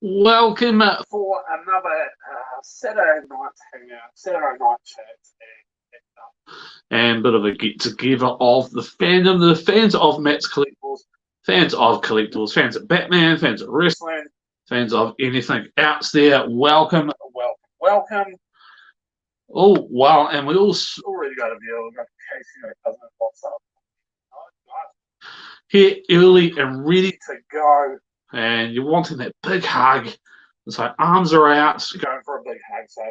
Welcome for another Saturday night hangout, Saturday night chat, and a bit of a get together of the fandom, the fans of Matt's Collectibles, fans of collectibles, fans of Batman, fans of wrestling, fans of anything else there. Welcome, welcome, welcome. Oh, wow, and we all already got a view. We've got Casey, cousin, what's up? Here early and ready to go. And you're wanting that big hug. So arms are out, going for a big hug. So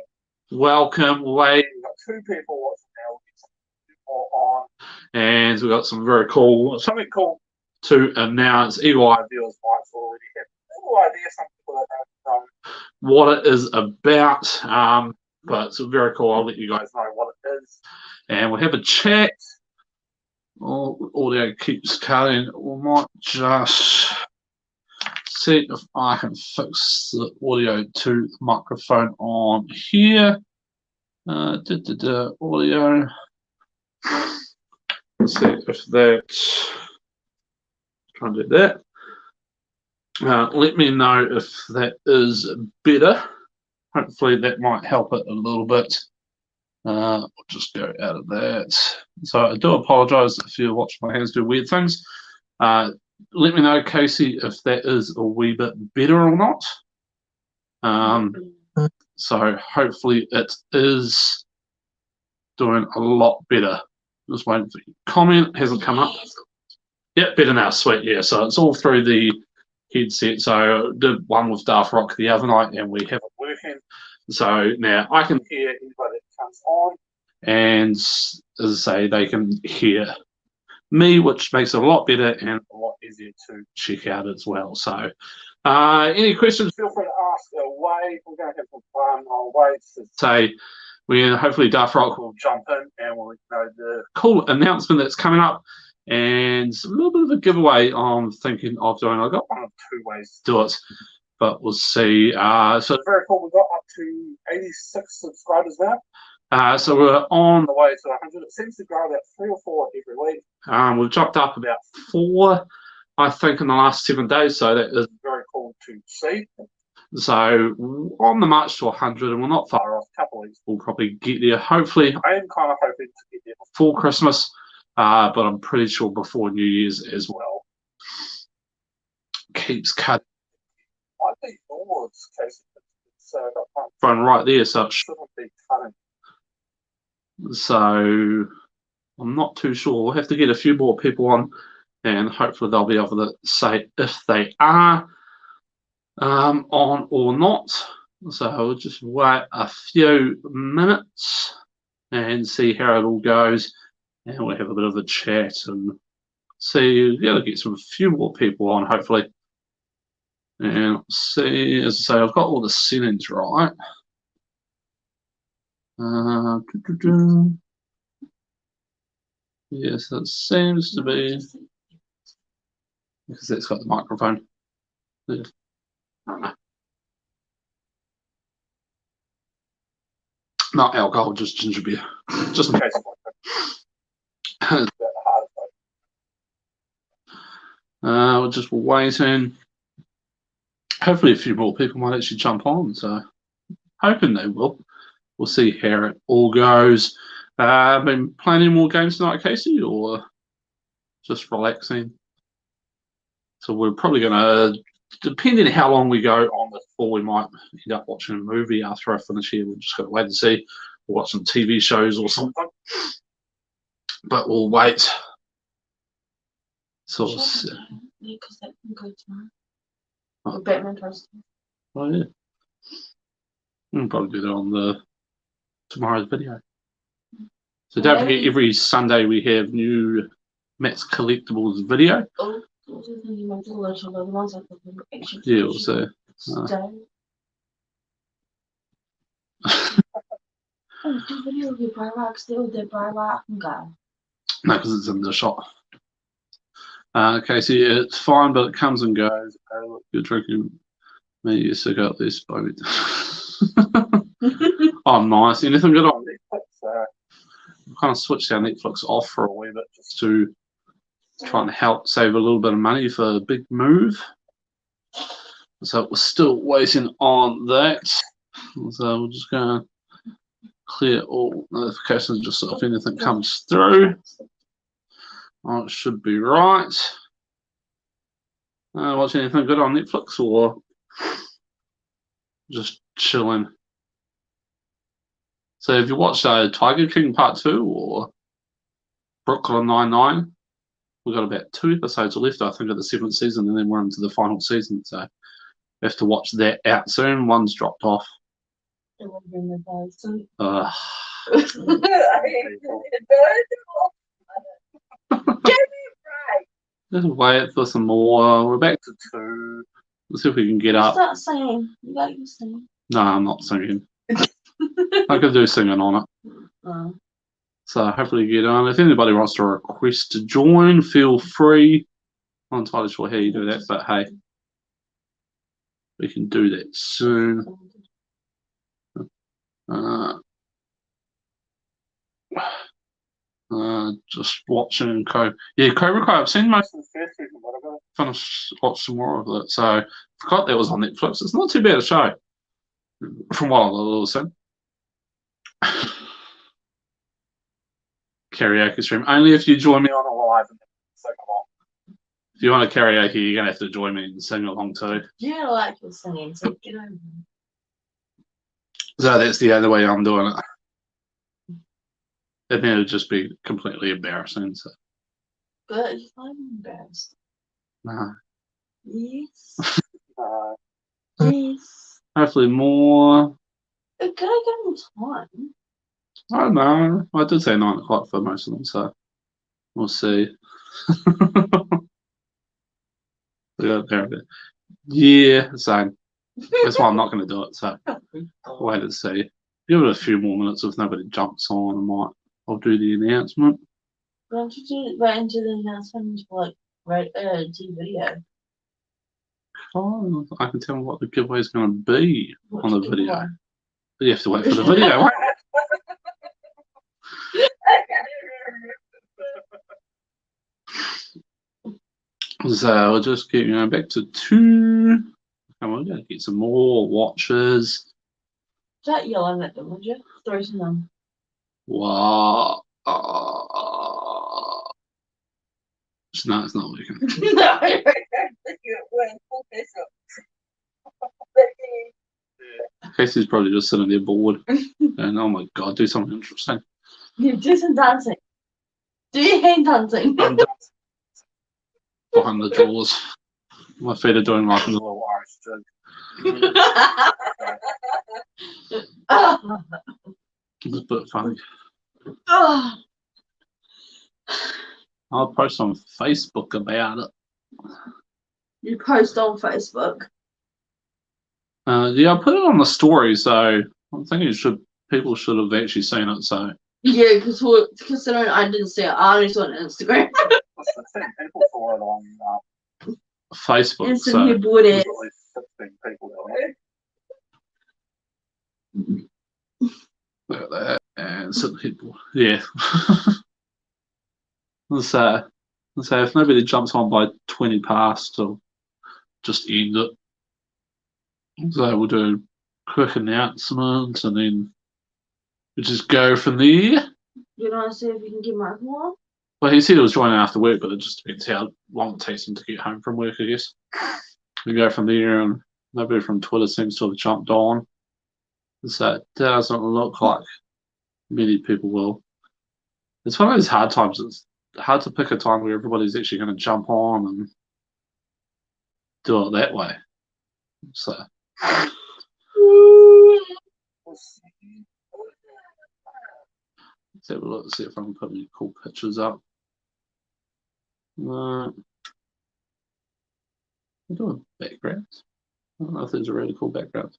welcome, Wade. We've got two people watching now. We'll get some people on. And we've got something cool to announce. Eagle Eye viewers might already have a little idea. Some people don't know what it is about. But it's very cool. I'll let you guys know what it is. And we'll have a chat. Audio keeps cutting. We might just see if I can fix the audio to the microphone on here. Audio. Let's see if that's trying to do that. Let me know if that is better. Hopefully that might help it a little bit. I'll just go out of that. So I do apologise if you're watching my hands do weird things. Let me know, Casey, if that is a wee bit better or not. So hopefully it is doing a lot better. Just waiting for your comment. Hasn't come up. Yep, better now. Sweet. Yeah, so it's all through the headset. So I did one with Daft Rock the other night and we have it working. So now I can hear anybody that comes on. And as I say, they can hear me, which makes it a lot better and a lot easier to check out as well. So any questions, feel free to ask away. We're going to have some fun. I'll wait to say hopefully Daft Rock will jump in and we'll let you know the cool announcement that's coming up and a little bit of a giveaway I'm thinking of doing. I've got one of two ways to do it, but we'll see. So very cool. We've got up to 86 subscribers now. So we're on the way to 100. It seems to grow about 3 or 4 every week. We've jumped up about 4, I think, in the last 7 days. So that is very cool to see. So on the march to 100, and we're not far off. A couple of weeks, we'll probably get there. Hopefully, I am kind of hoping to get there before Christmas, but I'm pretty sure before New Year's as well. Keeps cutting. I think yours, Casey. Phone right there, so it shouldn't be cutting. So I'm not too sure. We'll have to get a few more people on and hopefully they'll be able to say if they are on or not. So we'll just wait a few minutes and see how it all goes and we'll have a bit of a chat and see, yeah, get a few more people on hopefully. And see, as I say, I've got all the settings right. Yes, that seems to be because it's got the microphone. I don't know. Not alcohol, just ginger beer, just in case. We're just waiting. Hopefully, a few more people might actually jump on. So, hoping they will. We'll see how it all goes. Been playing any more games tonight, Casey, or just relaxing? So we're probably going to, depending on how long we go on this call, we might end up watching a movie after I finish here. We'll just got to wait and see. We'll watch some TV shows or something. But we'll wait. So, because that can go tomorrow. Oh. Batman Toast. Oh yeah. We'll probably do that on tomorrow's video. So don't forget, every Sunday we have new Matt's Collectibles video. Oh, yeah, also. No, because it's in the shop. Okay, so yeah, it's fine, but it comes and goes. Okay, look, you're drinking me. Yes, I got this, baby. Oh, nice. Anything good on Netflix? I've kind of switched our Netflix off for a wee bit just to try and help save a little bit of money for a big move. So we're still waiting on that. So we're just going to clear all notifications just so if anything comes through. Oh, it should be right. Watch anything good on Netflix or just chilling? So have you watched Tiger King Part 2 or Brooklyn Nine-Nine? We've got about 2 episodes left, I think, of the 7th season, and then we're into the final season. So we have to watch that out soon. One's dropped off. Just wait for some more. We're back to 2. Let's see if we can get up. Start singing. You got your singing. No, I'm not singing. I could do singing on it. Oh. So hopefully you get on. If anybody wants to request to join, feel free. I'm not entirely sure how you do that, but hey, we can do that soon. Just watching Cobra Kai. I've seen most of the first season, but I've got to watch some more of it. So I forgot that was on Netflix. It's not too bad a show, from what I've listened. Karaoke stream only if you join me on a live and sing along. If you want a karaoke, you're gonna have to join me and sing along too. Yeah, I like your singing, so get over it. So that's the other way I'm doing it. And then it would just be completely embarrassing. So. But if I'm embarrassed. No. Yes. Yes. Hopefully more. Can I get more time? I don't know. I did say 9 o'clock for most of them, so we'll see. Yeah, same. That's why I'm not going to do it. So wait and see. Give it a few more minutes. If nobody jumps on, I'll do the announcement. Why don't you do right into the announcement for TV video? Oh, I can tell what the giveaway is going to be on the video. Giveaway? But you have to wait for the video. So we'll just keep going back to 2. And we're going to get some more watches. Start yelling at them, would you? Throw some them. Wow. No, it's not working. No. Casey's probably just sitting there bored. And oh my god, do something interesting. You do some dancing. Do your hand dancing. Behind the drawers. My feet are doing like a little Irish jig. It's a bit funny. I'll post on Facebook about it. You post on Facebook? Yeah, I put it on the story, so I'm thinking people should have actually seen it. So yeah, because considering I didn't see it, I only saw it on Instagram. People saw it on Facebook. Instant so bought it. 16 people look at that, and some people, yeah. So if nobody jumps on by 20 past, I'll just end it. So we'll do a quick announcement, and then we just go from there. You want to see if you can get Mark more? Well, he said he was joining after work, but it just depends how long it takes him to get home from work, I guess. We go from there, and nobody from Twitter seems to have jumped on. So it doesn't look like many people will. It's one of those hard times. It's hard to pick a time where everybody's actually going to jump on and do it that way. So. Let's have a look, see if I can put any cool pictures up. We're doing backgrounds. I don't know if there's a really cool background.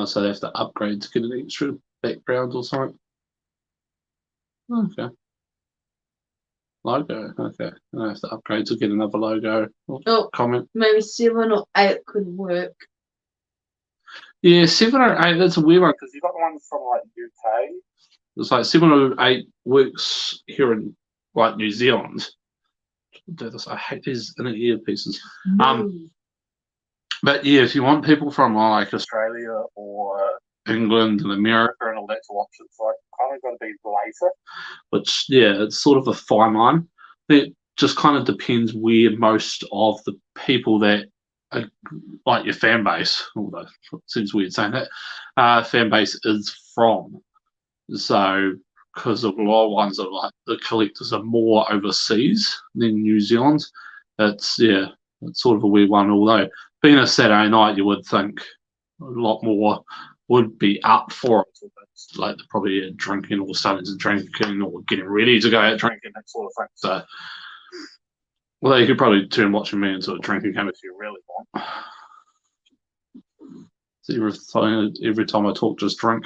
So they have to upgrade to get an extra background or something. Okay. Logo. Okay. I have to upgrade to get another logo. Comment. Maybe 7 or 8 could work. Yeah, 7 or 8. That's a weird one because you've got the ones from like UK. It's like 7 or 8 works here in like New Zealand. do this. I hate these inner earpieces. No. But yeah, if you want people from like Australia or England and America and all that to watch, it's like kind of got to be later. Which yeah, it's sort of a fine line. It just kind of depends where most of the people that are, like your fan base, although it seems weird saying that, fan base is from. So because a lot of ones are like the collectors are more overseas than New Zealand, it's sort of a weird one. Although being a Saturday night, you would think a lot more would be up for it. Like they're probably drinking or starting to drinking or getting ready to go out drinking, that sort of thing. So, well, you could probably turn watching me into a drinking game if you really want. So every time I talk, just drink.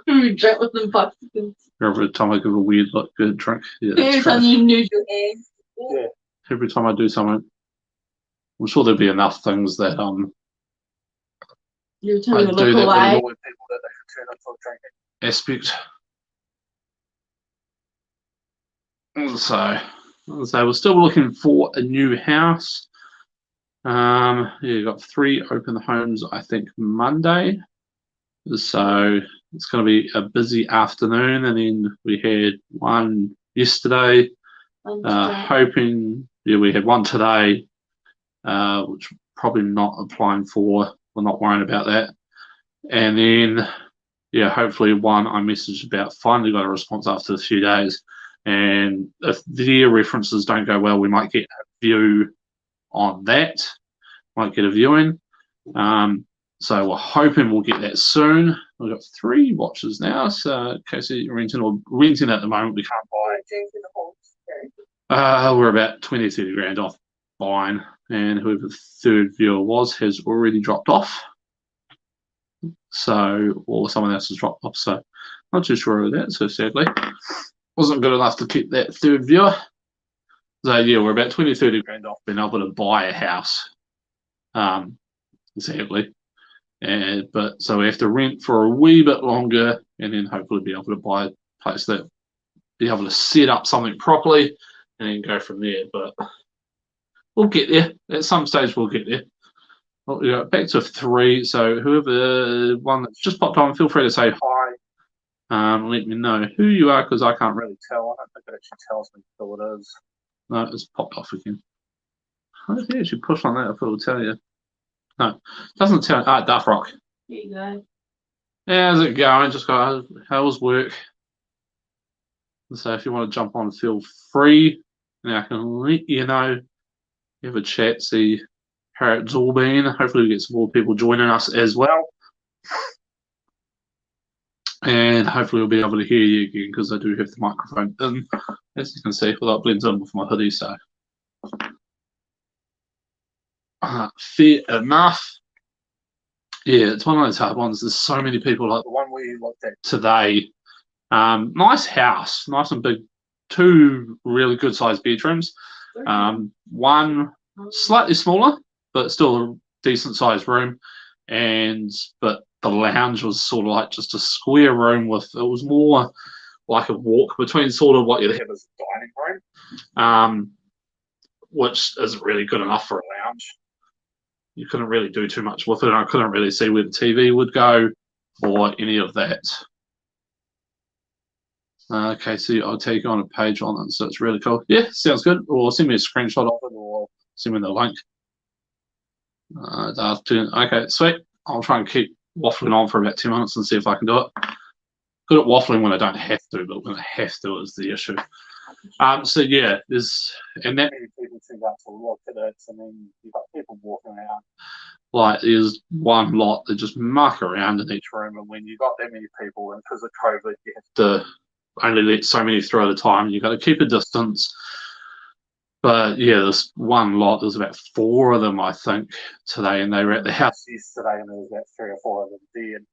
Drink with them popsicles. Every time I give a weird look, good drink. Yeah, Every time you use your hands. Yeah. Every time I do something, I'm sure there'll be enough things that You're I telling me do look that would away. annoy people that they should turn into a drinking aspect. So we're still looking for a new house. Yeah, you got 3 open homes, I think, Monday. So it's going to be a busy afternoon, and then we had one yesterday. Hoping, yeah, we had one today, which probably not applying for. We're not worrying about that. And then, yeah, hopefully one I messaged about finally got a response after a few days. And if their references don't go well, we might get a view on that. Might get a viewing. So we're hoping we'll get that soon. We've got 3 watches now. So in case you're renting at the moment, we can't buy. We're about 20, 30 grand off buying. And whoever the 3rd viewer was has already dropped off. So, or someone else has dropped off. So not too sure of that. So sadly, wasn't good enough to keep that 3rd viewer. So yeah, we're about 20, 30 grand off being able to buy a house. Sadly. But so we have to rent for a wee bit longer and then hopefully be able to buy a place that be able to set up something properly and then go from there. But we'll get there. At some stage we'll get there. Well, we got back to 3. So whoever one that's just popped on, feel free to say hi. Let me know who you are because I can't really tell. I don't think it actually tells me who it is. No, it's popped off again. I don't think you should push on that if it will tell you. No, it doesn't tell. Duff Rock. Here you go. How's it going? Just got how's work? So if you want to jump on, feel free. And I can let you know. Have a chat, see how it's all been. Hopefully we get some more people joining us as well. And hopefully we'll be able to hear you again because I do have the microphone in, as you can see, although it blends in with my hoodie, so fair enough. Yeah, it's one of those hard ones. There's so many people, like the one we looked at today. Nice house, nice and big. 2 really good sized bedrooms. One slightly smaller, but still a decent sized room. But the lounge was sort of like just a square room with, it was more like a walk between sort of what you'd have as a dining room, which isn't really good enough for a lounge. You couldn't really do too much with it, and I couldn't really see where the TV would go or any of that. Okay, so I'll take you on a page on it, so it's really cool. Yeah, sounds good. Or send me a screenshot of it, or send me the link. Okay, sweet. I'll try and keep waffling on for about 2 minutes and see if I can do it. Good at waffling when I don't have to, but when I have to is the issue. So yeah, and that many people turn up to look at it, and then you've got people walking around. Like there's one lot that just muck around in each room, and when you've got that many people, and because of COVID, you have to only let so many through at a time. You've got to keep a distance. But yeah, this one lot, there was about 4 of them, I think, today, and they were at the house yesterday, and there was about 3 or 4 of them dead.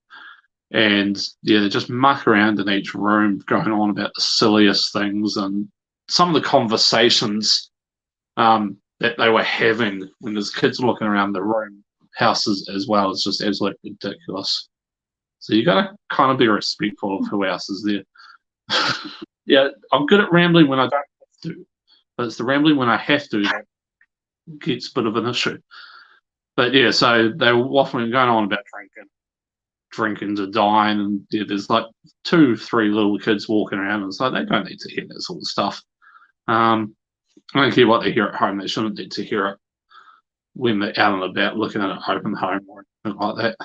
And yeah, they just muck around in each room, going on about the silliest things, and some of the conversations that they were having when there's kids looking around the room, houses as well, is just absolutely ridiculous. So you got to kind of be respectful of who else is there. Yeah, I'm good at rambling when I don't have to. but it's the rambling when I have to that gets a bit of an issue. But yeah, so they were waffling going on about drinking to dine, and yeah, there's like 2-3 little kids walking around, and it's like they don't need to hear that sort of stuff. I don't care what they hear at home; they shouldn't need to hear it when they're out and about looking at an open home or anything like that.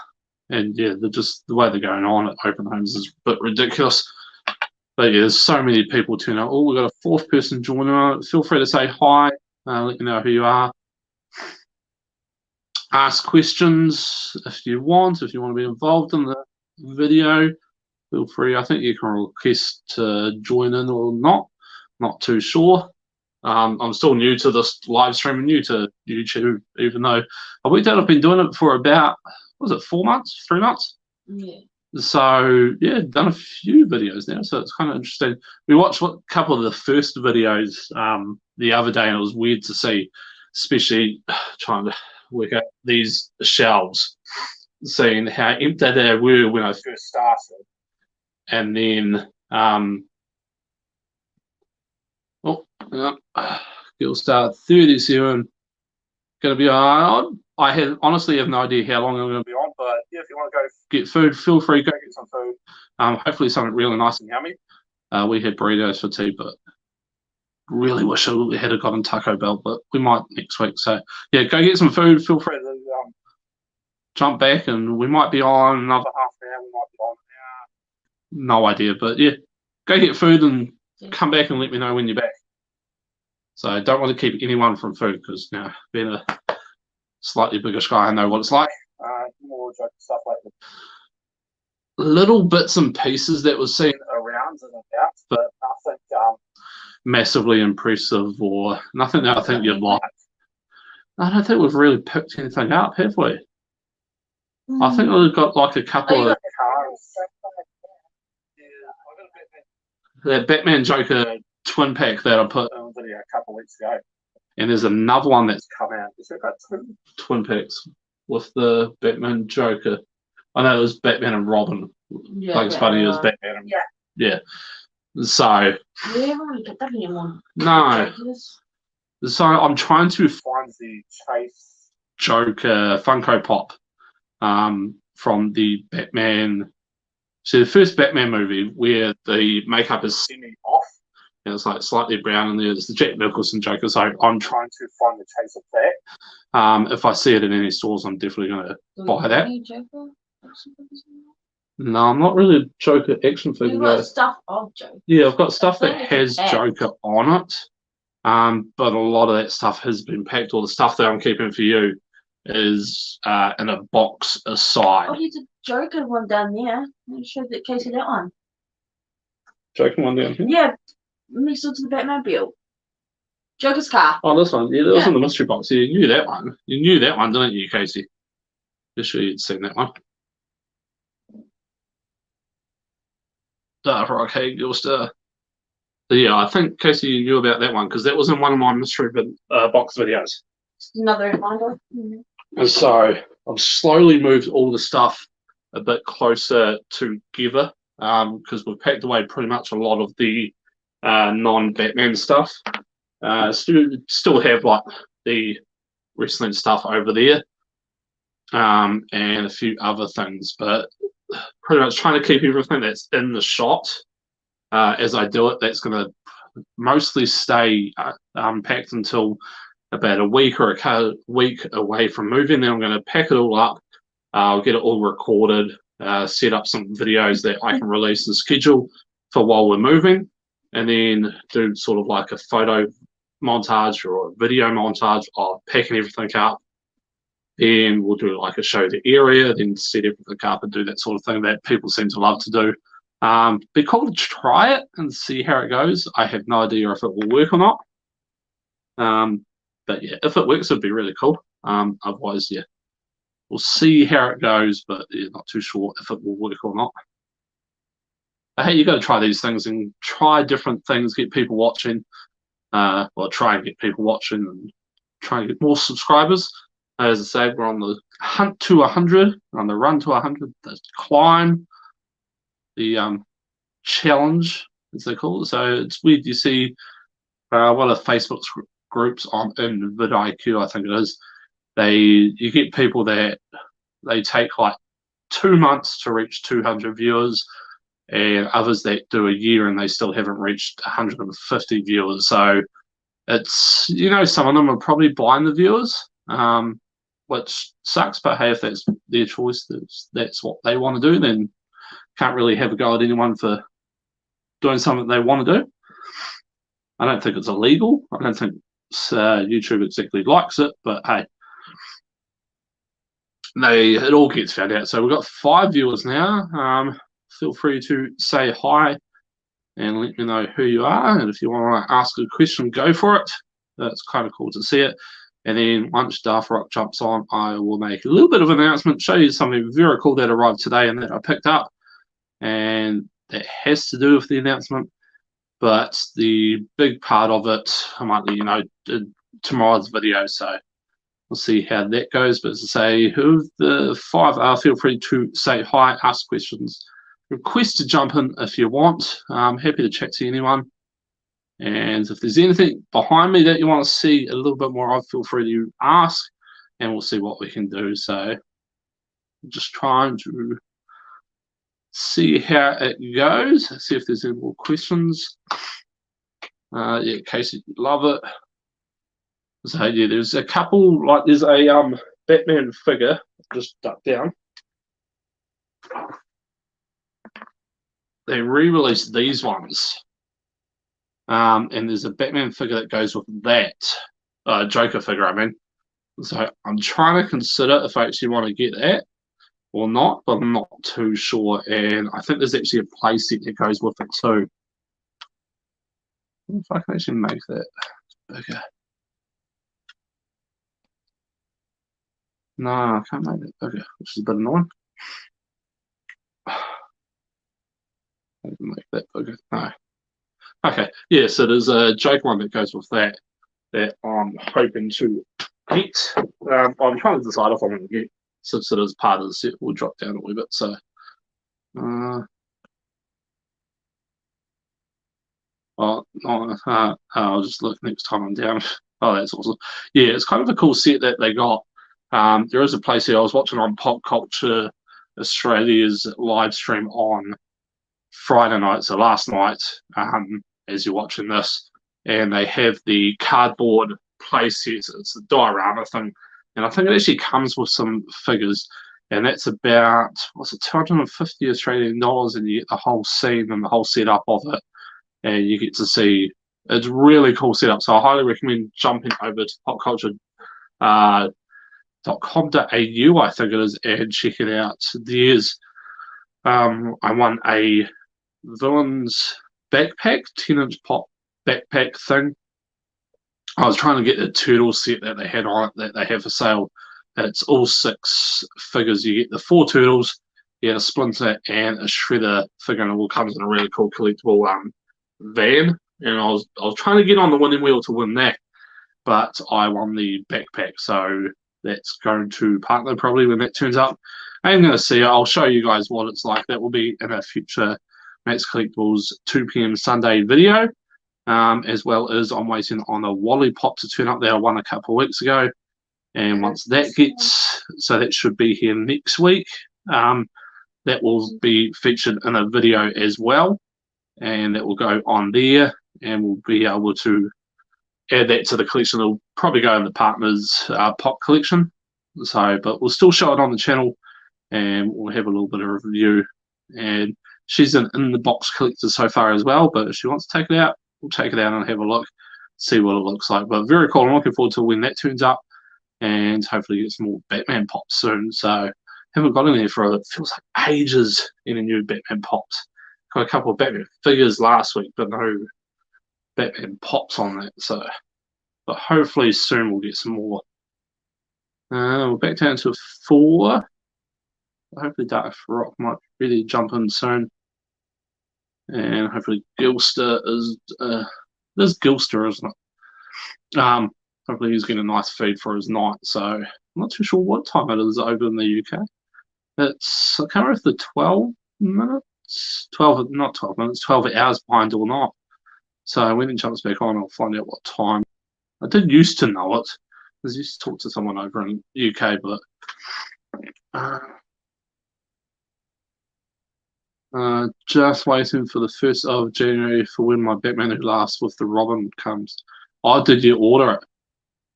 And yeah, the way they're going on at open homes is a bit ridiculous. But yeah, there's so many people turning up. Oh, we've got a 4th person joining us. Feel free to say hi. Let me know who you are. Ask questions if you want. If you want to be involved in the video, feel free. I think you can request to join in or not. Not too sure. I'm still new to this live stream, new to YouTube, even though I worked out I've been doing it for about, was it 4 months, 3 months? Yeah. So yeah, done a few videos now, so it's kind of interesting. We watched a couple of the first videos the other day, and it was weird to see, especially trying to work out these shelves, seeing how empty they were when I first started, and then it'll start 37. Going to be on. I honestly have no idea how long I'm going to be on, but yeah, if you want to go get food, feel free, go get some food. Hopefully something really nice and yummy. We had burritos for tea, but really wish we had gotten Taco Bell, but we might next week. So yeah, go get some food. Feel free to jump back, and we might be on another half an hour. We might be on an hour. No idea, but yeah, go get food and come back and let me know when you're back. So I don't want to keep anyone from food because now being a slightly bigger guy, I know what it's like. More joke stuff like that. Little bits and pieces that was seen around and about, but nothing massively impressive or nothing that I think you'd like. I don't think we've really picked anything up, have we? I think we've got like a couple of cars. That Batman Joker twin pack that I put in a video a couple of weeks ago. And there's another one that's come out. Is it got two twin packs with the Batman Joker? I know it was Batman and Robin. Yeah, Bugs Bunny was Batman and yeah. So we haven't really picked up anyone. no. So I'm trying to find the Chase Joker Funko Pop from the Batman. So the first Batman movie where the makeup is semi-off and it's like slightly brown in there. There's the Jack Nicholson Joker. So I'm trying to find the chase of that. If I see it in any stores, I'm definitely going to buy that. No, I'm not really a Joker action figure. You've got stuff of Joker. Yeah, I've got stuff that has Joker on it. But a lot of that stuff has been packed. All the stuff that I'm keeping for you is in a box aside. Oh, there's a Joker one down there. Let me show the case of that one. Joker one down here? Yeah, next to the Batmobile. Joker's car. Oh, this one. Yeah, that was in the mystery box. Yeah, you knew that one. You knew that one, didn't you, Casey? Just sure you'd seen that one. Okay, you're still. Yeah, I think Casey, you knew about that one because that was in one of my mystery box videos. Another reminder. And so I've slowly moved all the stuff a bit closer together because we've packed away pretty much a lot of the non-Batman stuff. Still have like the wrestling stuff over there and a few other things, but pretty much trying to keep everything that's in the shot as I do it. That's going to mostly stay packed until about a week or a week away from moving. Then I'm going to pack it all up. I'll get it all recorded, set up some videos that I can release and schedule for while we're moving, and then do sort of like a photo montage or a video montage of packing everything up. Then we'll do like a show the area, then set everything up and do that sort of thing that people seem to love to do. Be cool to try it and see how it goes. I have no idea if it will work or not. But yeah, if it works, it'd be really cool. Otherwise, yeah, we'll see how it goes, but yeah, not too sure if it will work or not. But hey, you got to try these things and try different things, get people watching. Well, try and get people watching and try and get more subscribers. As I say, we're on the hunt to 100, on the run to 100, the climb, the challenge, as they call it. So it's weird. You see one of Facebook's groups on in vidIQ, I think it is. You get people that they take like 2 months to reach 200 viewers, and others that do a year and they still haven't reached 150 viewers. So it's, some of them are probably buying the viewers, which sucks, but hey, if that's their choice, that's what they want to do, then can't really have a go at anyone for doing something they want to do. I don't think it's illegal. I don't think YouTube exactly likes it, but hey, it all gets found out. So we've got 5 viewers now. Feel free to say hi and let me know who you are. And if you want to ask a question, go for it. That's kind of cool to see it. And then once Darth Rock jumps on, I will make a little bit of an announcement, show you something very cool that arrived today and that I picked up. And that has to do with the announcement. But the big part of it, I might let you know in tomorrow's video. So we'll see how that goes. But as I say, who the 5 are, feel free to say hi, ask questions, request to jump in if you want. I'm happy to chat to anyone. And if there's anything behind me that you want to see a little bit more of, feel free to ask, and we'll see what we can do. So just trying to see how it goes, see if there's any more questions. Yeah, Casey, love it. So yeah, there's a couple, like there's a Batman figure, just duck down. They re-released these ones. And there's a Batman figure that goes with that. Joker figure, I mean. So I'm trying to consider if I actually want to get that or not, but I'm not too sure. And I think there's actually a playset that goes with it too. If I can actually make that bigger. No, I can't make it bigger, which is a bit annoying. I can make that bigger. No. Okay, yeah, so there's a Joker one that goes with that I'm hoping to get. I'm trying to decide if I'm going to get, since it is part of the set, we'll drop down a wee bit. So, I'll just look next time I'm down. Oh, that's awesome. Yeah, it's kind of a cool set that they got. There is a place here I was watching on Pop Culture Australia's live stream on Friday night, so last night, as you're watching this, and they have the cardboard play sets. It's a diorama thing, and I think it actually comes with some figures, and that's about, what's it, 250 Australian dollars, and you get the whole scene and the whole setup of it, and you get to see. It's really cool setup, so I highly recommend jumping over to popculture.com.au, I think it is, and check it out. There's I won a Villains backpack, 10-inch pop backpack thing. I was trying to get the turtle set that they had on it, that they have for sale. It's all 6 figures. You get the 4 turtles, you get a Splinter and a Shredder figure, and it all comes in a really cool collectible van. And I was trying to get on the winning wheel to win that, but I won the backpack, so that's going to partner probably when that turns up. I'm going to see it. I'll show you guys what it's like. That will be in a future Max Collectibles 2 p.m. Sunday video, as well as I'm waiting on a Wally Pop to turn up that I won a couple of weeks ago. And once that gets, so that should be here next week, that will be featured in a video as well, and that will go on there, and we'll be able to add that to the collection. It'll probably go in the partners pop collection, so but we'll still show it on the channel, and we'll have a little bit of a review. And she's in the box collector so far as well, but if she wants to take it out, we'll take it out and have a look, see what it looks like. But very cool. I'm looking forward to when that turns up, and hopefully get some more Batman pops soon. So haven't got in there for it feels like ages in a new Batman pops. Got a couple of Batman figures last week, but no Batman pops on that. So, but hopefully soon we'll get some more. We're back down to 4. Hopefully Darth Rock might really jump in soon. And hopefully Gilster is there's Gilster, isn't it? Hopefully he's getting a nice feed for his night. So I'm not too sure what time it is over in the UK. It's, I can't remember if the 12 minutes, 12, not 12 minutes, 12 hours behind or not. So when it jumps back on, I'll find out what time. I did used to know it, because I used to talk to someone over in UK, but just waiting for the 1st of January for when my Batman Who Laughs with the Robin comes. Oh, did you order it?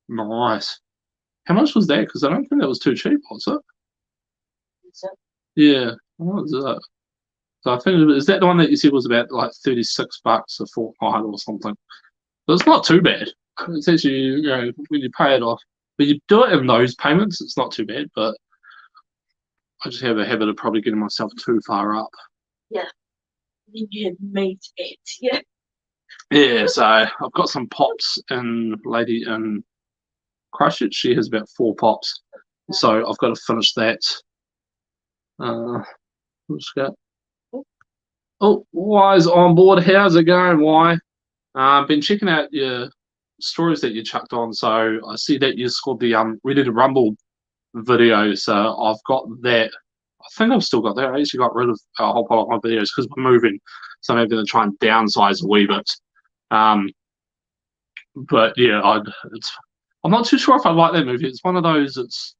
Nice. How much was that? Because I don't think that was too cheap, was it? So, Yeah. What was that? So I think, is that the one that you said was about like $36 a fortnight or something? So it's not too bad. It's actually, when you pay it off, when you do it in those payments, it's not too bad, but I just have a habit of probably getting myself too far up. yeah. You had made it, yeah. Yeah, so I've got some pops and lady in Christchurch, she has about 4 pops. So I've got to finish that. Let's go. Oh, Why's on board? How's it going? Why? Been checking out your stories that you chucked on. So I see that you scored the Ready to Rumble video. So I've got that. I think I've still got that. I actually got rid of a whole pile of my videos because we're moving. So I'm going to try and downsize a wee bit. But yeah, I'm not too sure if I like that movie. It's one of those. It's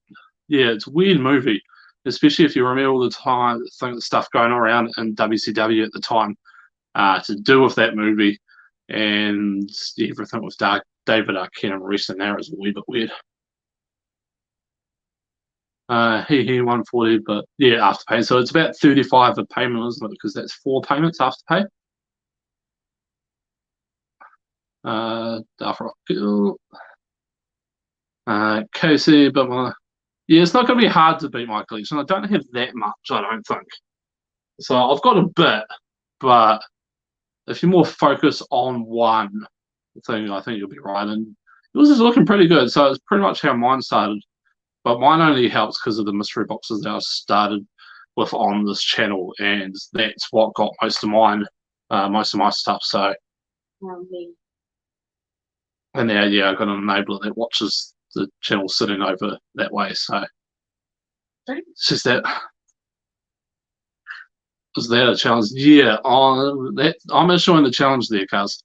a weird movie, especially if you remember all the stuff going around in WCW at the time to do with that movie, and everything with David Arquette and wrestling there is a wee bit weird. He 140, but yeah, Afterpay. So it's about 35 a payment, isn't it? Because that's 4 payments Afterpay. Dark Rock. Casey, but yeah, it's not going to be hard to beat my collection. I don't have that much, I don't think. So I've got a bit, but if you're more focused on one thing, I think you'll be right. And yours is looking pretty good. So it's pretty much how mine started. But mine only helps because of the mystery boxes that I started with on this channel, and that's what got most of my stuff. So, and now, yeah, I've got an enabler that watches the channel sitting over that way. So it's just that. Is that a challenge? Yeah, I'm issuing the challenge there, cuz.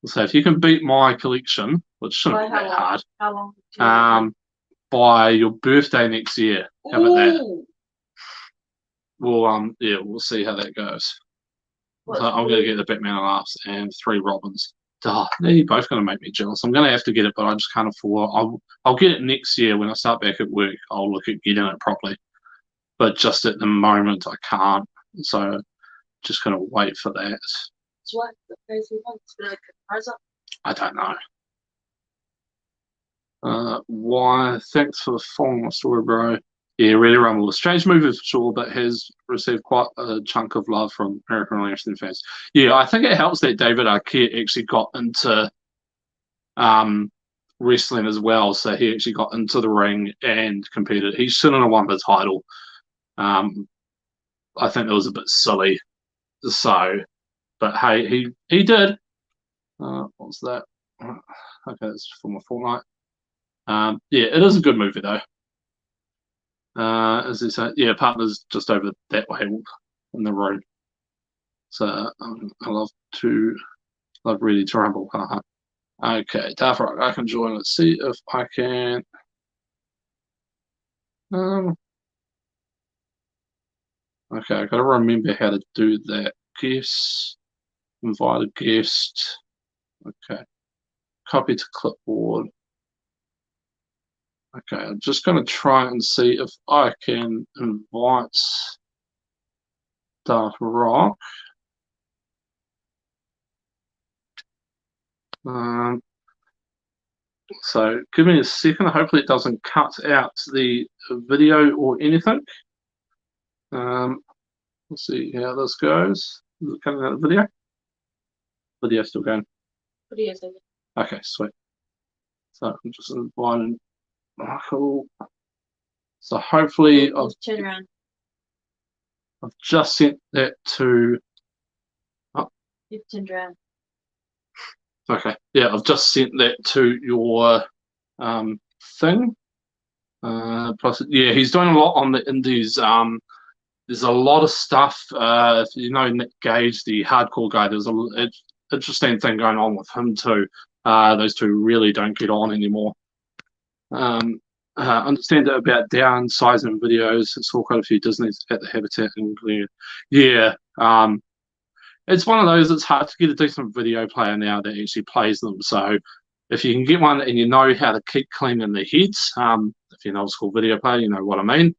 So if you can beat my collection, which shouldn't be that hard, how long? by your birthday next year. How about that? We'll see how that goes. So I'm going to get the Batman Laughs and 3 Robins. They're both going to make me jealous. I'm going to have to get it, but I just can't afford. I'll get it next year when I start back at work. I'll look at getting it properly, but just at the moment I can't. So just going to wait for that. So what the crazy ones? Like a present? I don't know. Why? Thanks for following my story, bro. Yeah, Ready Rumble. A strange movie for sure, but has received quite a chunk of love from American wrestling fans. Yeah, I think it helps that David Arquette actually got into wrestling as well. So he actually got into the ring and competed. He shouldn't have won the title. I think that was a bit silly. So, but hey, he did. What's that? Okay, that's for my Fortnite. Yeah, it is a good movie though. As they say, yeah, partner's just over that way in the road. So I love Ready to Rumble. Okay, Darth Rock, I can join. Let's see if I can. Okay, I got to remember how to do that. Guest, invited guest. Okay, copy to clipboard. Okay, I'm just going to try and see if I can invite Darth Rock. So give me a second. Hopefully it doesn't cut out the video or anything. Let's see how this goes. Is it cutting out the video? Video still going. Video's over. Okay, sweet. So I'm just inviting Michael. So hopefully turn around. I've just sent that to. You've turned around. Okay, yeah, I've just sent that to your thing. Plus, yeah, he's doing a lot on the indies. There's a lot of stuff. If you know Nick Gage, the hardcore guy, interesting thing going on with him too. Those two really don't get on anymore. Understand about downsizing videos. I saw quite a few Disney's at the Habitat in yeah. It's one of those. It's hard to get a decent video player now that actually plays them. So if you can get one and you know how to keep cleaning the heads, if you're an old school video player, you know what I mean.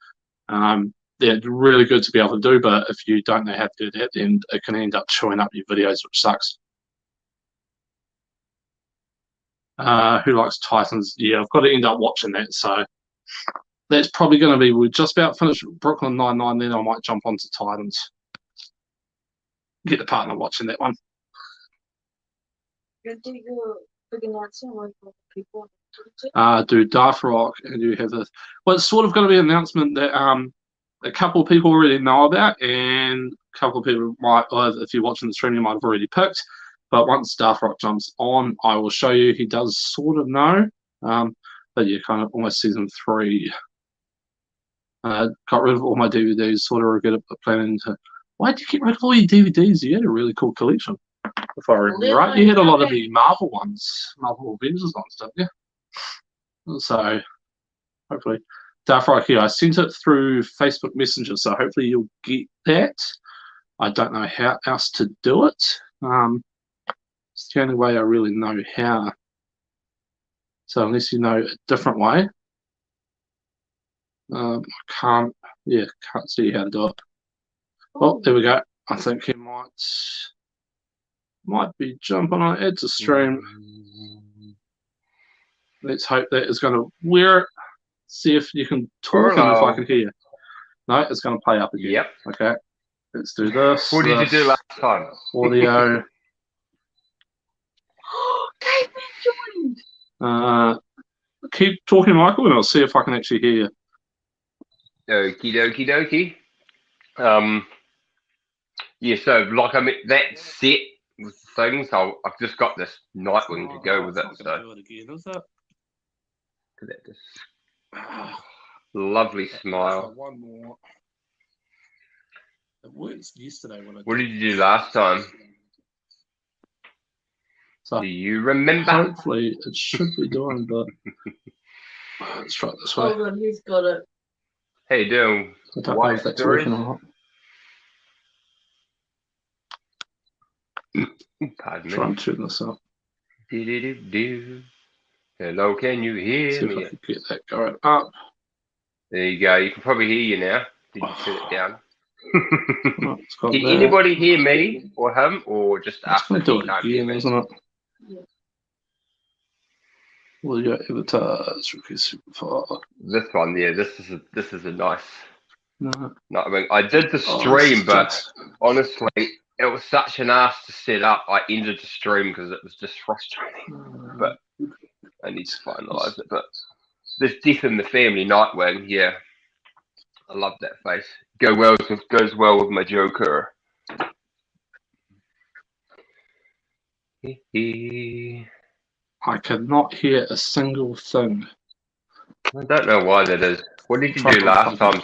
They're really good to be able to do, but if you don't know how to do that, then it can end up chewing up your videos, which sucks. Who likes Titans? Yeah, I've got to end up watching that, so that's probably going to be, we're just about finished Brooklyn Nine-Nine, then I might jump onto Titans. Get the partner watching that one. Big announcement with people. Do Darth Rock, and you have this. Well, it's sort of going to be an announcement that a couple of people already know about, and a couple of people might, or if you're watching the stream, you might have already picked. But once Darth Rock jumps on, I will show you. He does sort of know, but yeah, kind of almost season 3. Got rid of all my DVDs. Sort of regret it, but planning to. Why did you get rid of all your DVDs? You had a really cool collection. If I remember right, you had a lot of the Marvel ones, Marvel Avengers ones, didn't you? So hopefully, Darth Rock here. I sent it through Facebook Messenger, so hopefully you'll get that. I don't know how else to do it. It's the only way I really know how. So unless you know a different way, I can't see how to do it. Well, there we go. I think he might be jumping on add to stream. Let's hope that is going to wear it. See if you can talk and if I can hear you. No, it's going to play up again. Yep. Okay. Let's do this. What did you do last time? Audio. David joined. Keep talking, Michael, and I'll see if I can actually hear you. Okie dokie dokie. Yeah, so like that set with things, I've just got this Nightwing to go with it. So do it again, is it? look at that, just lovely smile. One more. It worked yesterday when I What did you do last time? So Do you remember? hopefully it should be doing, but let's try it this way. Hold on, he's got it. How you doing? I don't know White if that's stories? working or not. Pardon Try me. and turn this up. Do. Hello, can you hear See if me? I can get that going up. There you go. You can probably hear you now. Did you turn it down? Oh, it's got Can that. anybody hear me or him or just It's after going to do you it can't hear again, me? isn't it? Yeah. Will you avatars request superfar? This one, yeah. This is a nice. No. No, I mean, I did the Oh, stream, this is but just- honestly, it was such an ass to set up. I ended the stream because it was just frustrating. But I need to finalise it. But this Death in the Family Nightwing, yeah, I love that face. Goes well with my Joker. I cannot hear a single thing. I don't know why that is. What did you do last time?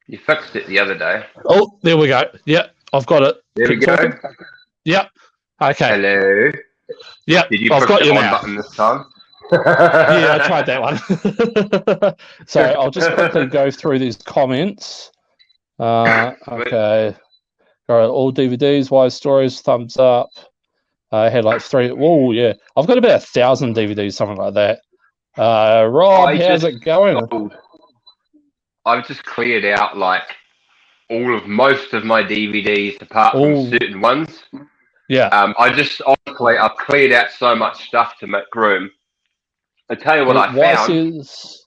You fixed it the other day. Oh, there we go. Yep, I've got it. There we Keep go. talking. Yep. Okay. Hello. Yep. Did you I've push got the you on now. button this time? Yeah, I tried that one. So I'll just quickly go through these comments. Okay. All right, all DVDs, wise stories, thumbs up. I had like 3. Oh, yeah. I've got about 1,000 DVDs, something like that. Rob, how's it going? I've just cleared out like most of my DVDs apart from certain ones. Yeah. I've cleared out so much stuff to make room. I tell you what I found. Says,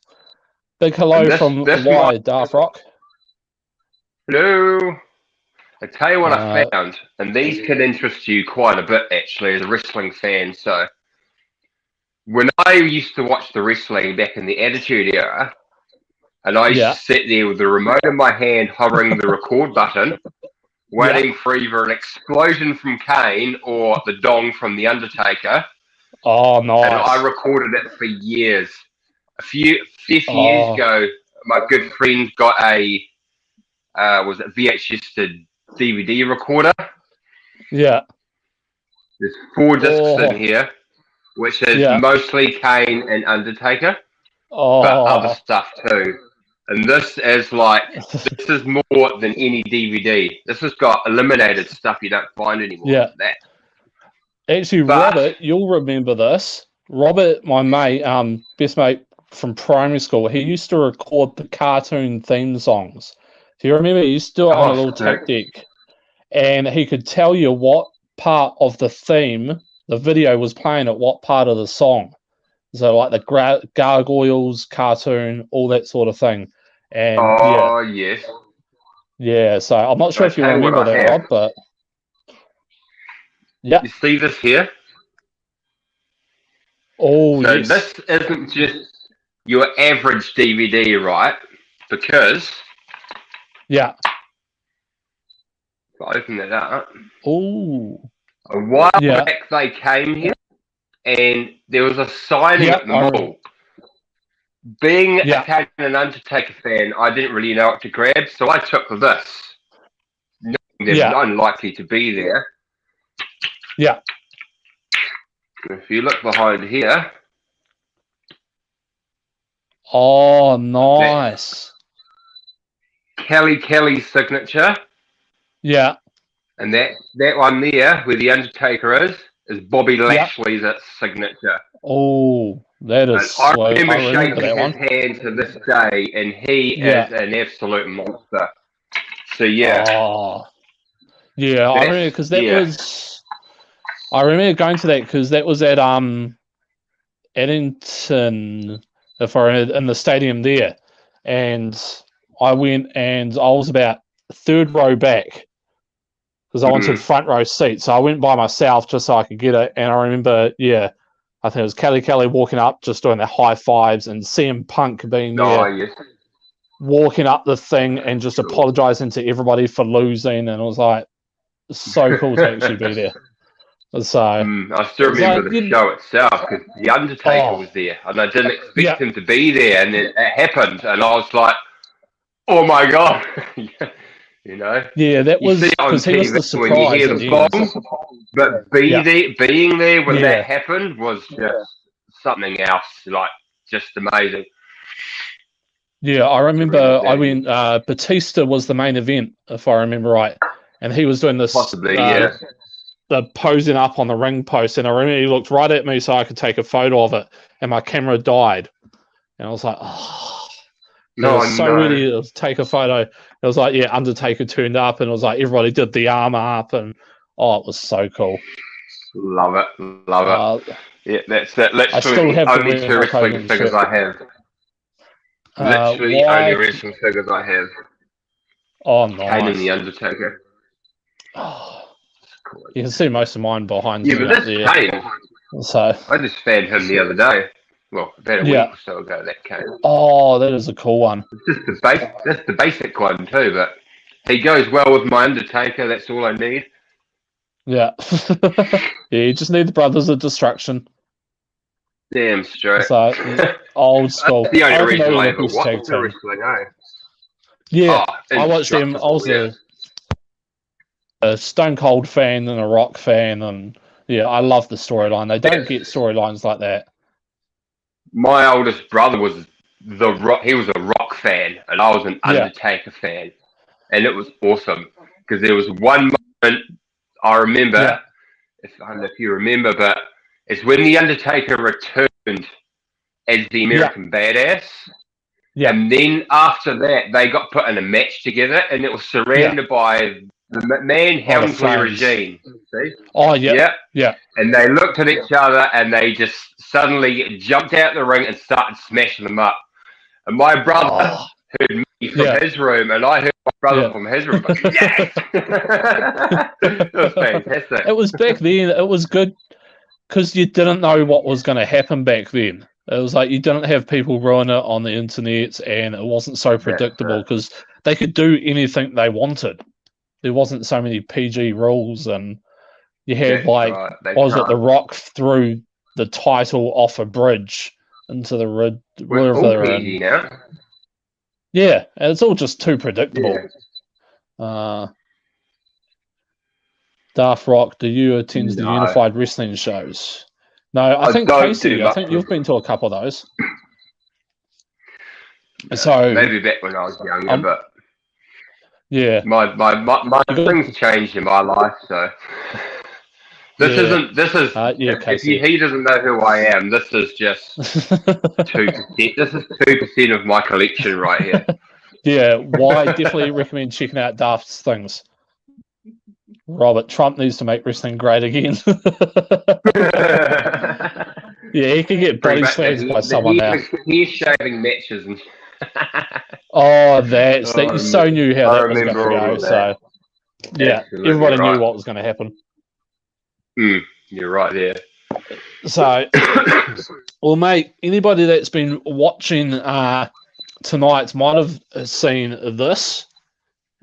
big hello from Y, Darth Rock. Hello. I tell you what I found, and these could interest you quite a bit actually as a wrestling fan. So when I used to watch the wrestling back in the Attitude Era, and I used to sit there with the remote in my hand hovering the record button, waiting for either an explosion from Kane or the dong from The Undertaker. Oh, nice. And I recorded it for years. A few years ago, my good friend got a, was it VHS to DVD recorder? Yeah. There's 4 discs in Oh. here, which is Yeah. mostly Kane and Undertaker, but other Oh. stuff too. And this is like, this is more than any DVD. This has got eliminated stuff you don't find anymore. Yeah. That. Actually, But- Robert, you'll remember this. Robert, my mate, best mate from primary school, he used to record the cartoon theme songs. Do you remember? He used to do it on a little tape deck, and he could tell you what part of the theme the video was playing at what part of the song. So, like the gargoyles cartoon, all that sort of thing. And Oh, yes. yeah. So I'm not sure if you Okay, what remember I that, have. Rob, but yeah. You see this here? Oh, So yes. this isn't just your average DVD, right? Because Yeah. if I open that up, Oh. a while Yeah. back they came here and there was a signing Yeah, at the mall. Being Yeah. a Kane and Undertaker fan, I didn't really know what to grab, so I took this. Knowing they're Yeah. unlikely to be there. Yeah. If you look behind here, Oh, nice. Kelly's signature, Yeah. and that one there where the Undertaker is Bobby Lashley's signature. Oh, that And is I sweet. remember I remember shaking that his one. hand to this day, and he Yeah. is an absolute monster. So yeah, Oh, yeah. I remember because that yeah. was. I remember going to that because that was at Eddington, if I remember, in the stadium there, and I went and I was about third row back because I wanted front row seat, so I went by myself just so I could get it. And I remember, yeah, I think it was Kelly walking up, just doing the high fives, and CM Punk being Oh there, yes. walking up the thing and just apologizing to everybody for losing, and it was like so cool to actually be there. So I still remember the show itself because the Undertaker was there, and I didn't expect him to be there, and it happened, and I was like, "Oh my god!" You know? Yeah, that was because he was the surprise when you hear at the the end. song, but being there when Yeah. that happened was just something else, like just amazing. Yeah, I remember I went. Batista was the main event, if I remember right, and he was doing this Possibly, the posing up on the ring post, and I remember he looked right at me so I could take a photo of it, and my camera died, and I was like, oh, I was so ready to take a photo. It was like, yeah, Undertaker turned up, and it was like everybody did the arm up, and oh, it was so cool. Love it. Yeah, that's that. I still have the only 2 wrestling figures I have. Literally only wrestling figures I have. Oh, nice. Kane and the Undertaker. Oh, you can see most of mine behind me up there. Kane. So I just found him the other day. Well, about a week or so ago. That Kane. Oh, that is a cool one. It's just that's the basic one too, but he goes well with my Undertaker. That's all I need. Yeah. Yeah, you just need the Brothers of Destruction. Damn straight. So old school. That's the only reason I ever watched the wrestling, Yeah, I watched them. I was a Stone Cold fan and a Rock fan, and yeah, I love the storyline. They don't get storylines like that. My oldest brother was the Rock. He was a Rock fan, and I was an Undertaker fan, and it was awesome because there was one moment I remember. I don't know if you remember, but it's when the Undertaker returned as the American Badass. Yeah. And then after that, they got put in a match together, and it was surrounded by the McMahon Helmsley regime. See? Oh, yeah. Yeah. And they looked at each other, and they just suddenly jumped out the ring and started smashing them up. And my brother heard me from his room, and I heard my brother from his room. Yes! It was fantastic. It was back then. It was good because you didn't know what was going to happen back then. It was like you didn't have people ruin it on the internet, and it wasn't so predictable because they could do anything they wanted. There wasn't so many PG rules, and you had The Rock threw the title off a bridge into the river. PG now. Yeah, and it's all just too predictable. Daft Rock, do you attend the No. Unified Wrestling shows? No, I think don't Casey, do I much think of- you've been to a couple of those. So maybe back when I was younger, but yeah, my You got- things changed in my life, so this Yeah. isn't this is yeah, Casey. he doesn't know who I am, this is just 2%. This is 2% of my collection right here. Yeah, why definitely recommend checking out Daft's things. Robert Trump needs to make wrestling great again. Yeah, he can get body slams by someone now. He's shaving matches and Oh, that you so knew how I that was going to remember all go. of So that. yeah, Absolutely everybody right. knew what was going to happen. You're right there. So, well, mate, anybody that's been watching tonight might have seen this.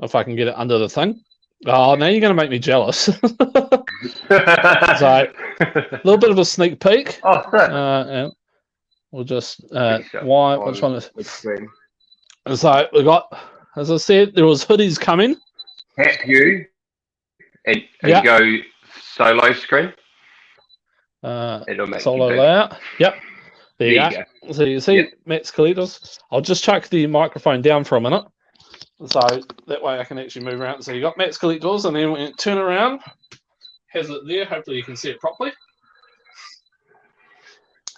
If I can get it under the thing. Oh, now you're going to make me jealous. So, a little bit of a sneak peek. Oh, sick. And we'll just Picture which one is? the screen. So we got, as I said, there was hoodies coming. Tap you and Yeah. go solo screen. It'll make solo you big. layout. Yep. There you There go. you So you see Yep. Matt's collectors. I'll just chuck the microphone down for a minute. So that way I can actually move around. So you got Matt's collectors, and then when you turn around, has it there. Hopefully you can see it properly.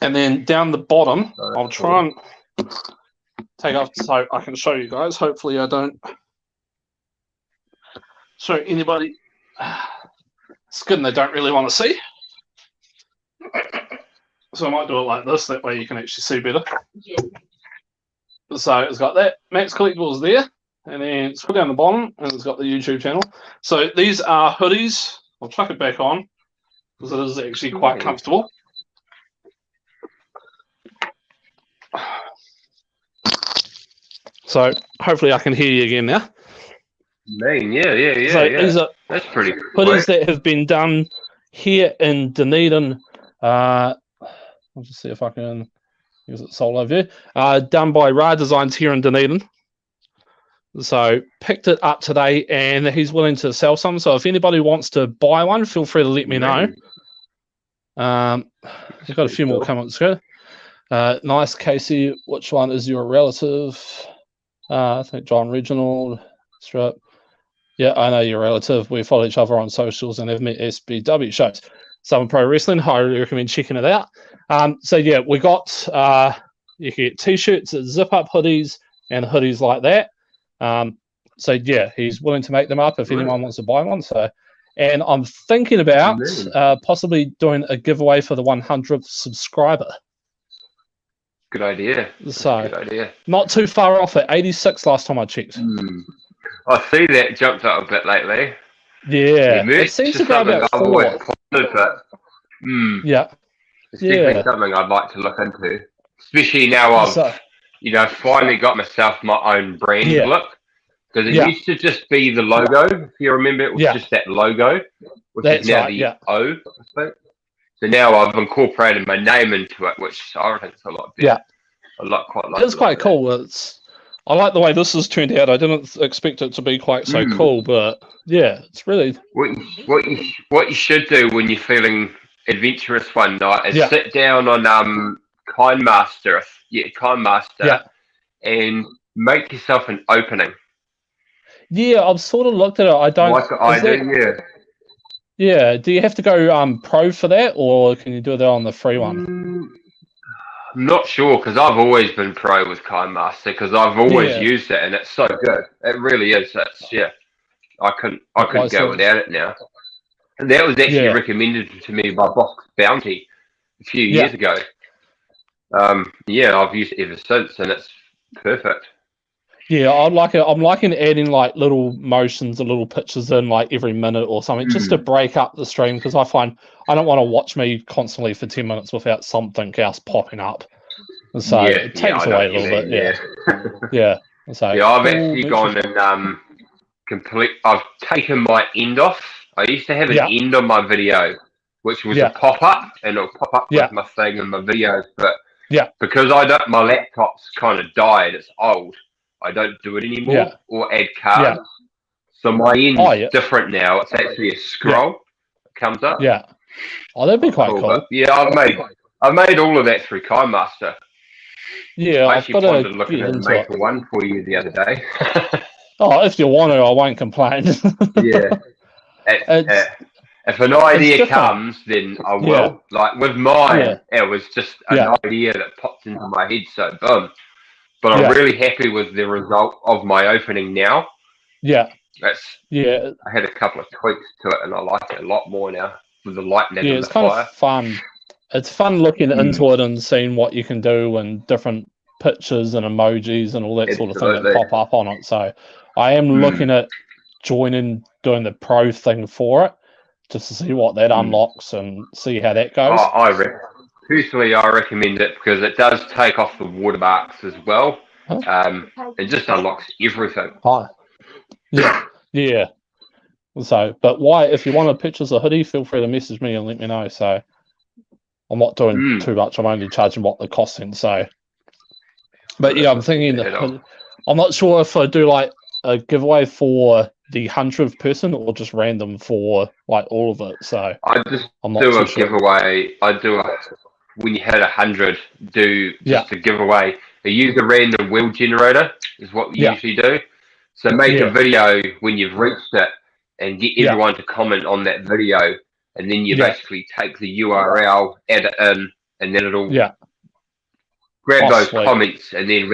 And then down the bottom, I'll try and take off so I can show you guys. Hopefully I don't show anybody skin they don't really want to see. So I might do it like this. That way you can actually see better. Yeah. So it's got that Matt's Collectibles there. And then scroll down the bottom, and it's got the YouTube channel. So these are hoodies. I'll chuck it back on because it is actually quite comfortable. So hopefully I can hear you again now. Man, yeah. So these are That's pretty hoodies that have been done here in Dunedin. I'll just see if I can use it solo view. Done by Ra Designs here in Dunedin. So picked it up today, and he's willing to sell some. So if anybody wants to buy one, feel free to let me know. I've got a few more comments here. Nice, Casey. Which one is your relative? I think John Reginald. Strip. Yeah, I know your relative. We follow each other on socials and have met SBW shows. Southern Pro Wrestling. Highly recommend checking it out. So yeah, we got you can get t-shirts, zip-up hoodies, and hoodies like that. So yeah, he's willing to make them up if anyone wants to buy one. So, and I'm thinking about possibly doing a giveaway for the 100th subscriber. Good idea. So Good idea. not too far off at 86 last time I checked. I see that jumped up a bit lately. Yeah, merch it seems is to go something about I've always 4. plotted, but Yeah, it's definitely something I'd like to look into. Especially now I've finally got myself my own brand look. Because it used to just be the logo, if you remember, it was just that logo, which is now the O, I think. So now I've incorporated my name into it, which I think is a lot better. Yeah. Quite like it's quite cool. I like the way this has turned out. I didn't expect it to be quite so cool, but yeah, it's really... What you should do when you're feeling adventurous one night is sit down on Kindmaster, and make yourself an opening. Yeah, I've sort of looked at it. I don't... Like I do, Yeah, do you have to go pro for that, or can you do that on the free one? I'm not sure, because I've always been pro with Kindmaster, because I've always used it, and it's so good. It really is. I couldn't go without it now. And that was actually recommended to me by Box Bounty a few years ago. I've used it ever since, and it's perfect. Yeah, I'm liking adding like little motions or little pictures in like every minute or something, just to break up the stream, because I find I don't want to watch me constantly for 10 minutes without something else popping up. So it takes away a little bit. So I've actually gone and I've taken my end off. I used to have an end on my video, which was a pop-up, and it'll pop up with my thing and my videos, but because my laptop's kind of died, it's old, I don't do it anymore or add cards. So my end's Oh, yeah. different now. It's actually a scroll that comes up. Yeah. Oh, that'd be quite cool. But yeah, I've made all of that through KineMaster. Yeah, I I've actually got to pondered looking get at into it. making one for you the other day. Oh, if you want to, I won't complain. Yeah. It's If an idea different. comes, then I will. Yeah. Like with mine, Yeah. it was just an Yeah. idea that popped into my head, so boom. But I'm Yeah. really happy with the result of my opening now. Yeah. That's Yeah. I had a couple of tweaks to it, and I like it a lot more now with the lightning Yeah, and it's the kind fire. of fun. It's fun looking into it and seeing what you can do and different pictures and emojis and all that sort of thing that Absolutely. pop up on it. So I am looking at doing the pro thing for it just to see what that unlocks and see how that goes. Personally, I recommend it because it does take off the watermarks as well. It just unlocks everything. Yeah, yeah. So, but why? If you want to purchase a hoodie, feel free to message me and let me know. So, I'm not doing too much. I'm only charging what they're costing. So, but yeah, I'm thinking. I'm not sure if I do like a giveaway for the 100th person or just random for like all of it. So I just I'm not do too a sure. giveaway. When you hit 100, do just a giveaway. I use a random wheel generator is what we usually do. So make a video when you've reached it and get everyone to comment on that video, and then you basically take the URL, add it in, and then it'll grab those comments and then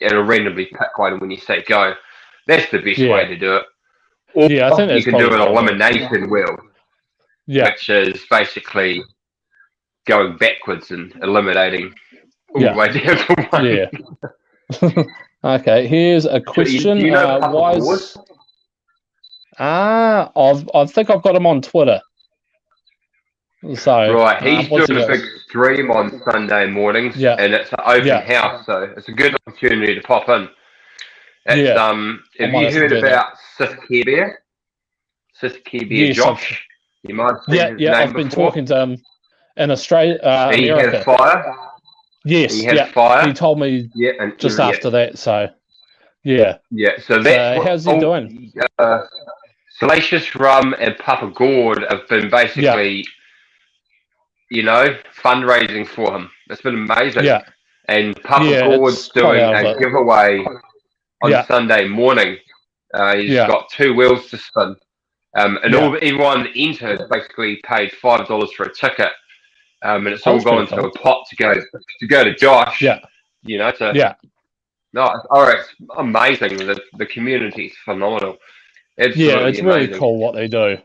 it'll randomly pick one when you say go. That's the best way to do it. Or I think you can do an elimination wheel, which is basically going backwards and eliminating all the way down to one. Okay, here's a question. Do you know why is... I think I've got him on Twitter. So right, he's doing a big stream on Sunday mornings, and it's an open house, so it's a good opportunity to pop in. It's, have you heard about Sith Care Bear? Sith Care Bear Josh? You might have seen his name I've been talking to him in Australia, he America. Had fire. Yes, he had fire. He told me just after that. So, So that's how's he doing? Salacious Rum and Papa Gord have been basically, fundraising for him. It's been amazing. And Papa Gord's doing a giveaway on Sunday morning. He's got 2 wheels to spin. And everyone that entered basically paid $5 for a ticket. And it's all gone into a pot to go to Josh. No, it's amazing. The community is phenomenal. Absolutely it's really cool what they do.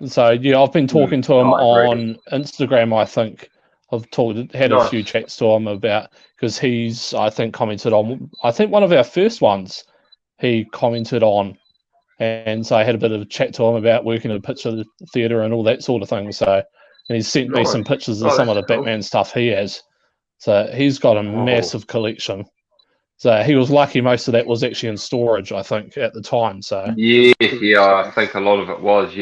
So I've been talking to him on Instagram. I think I've had a few chats to him about, because he's commented on one of our first ones. He commented on, and so I had a bit of a chat to him about working at a picture theatre and all that sort of thing. So, and he's sent me some pictures of some of the Batman stuff he has. So he's got a massive collection. So he was lucky most of that was actually in storage, I think, at the time. So I think a lot of it was,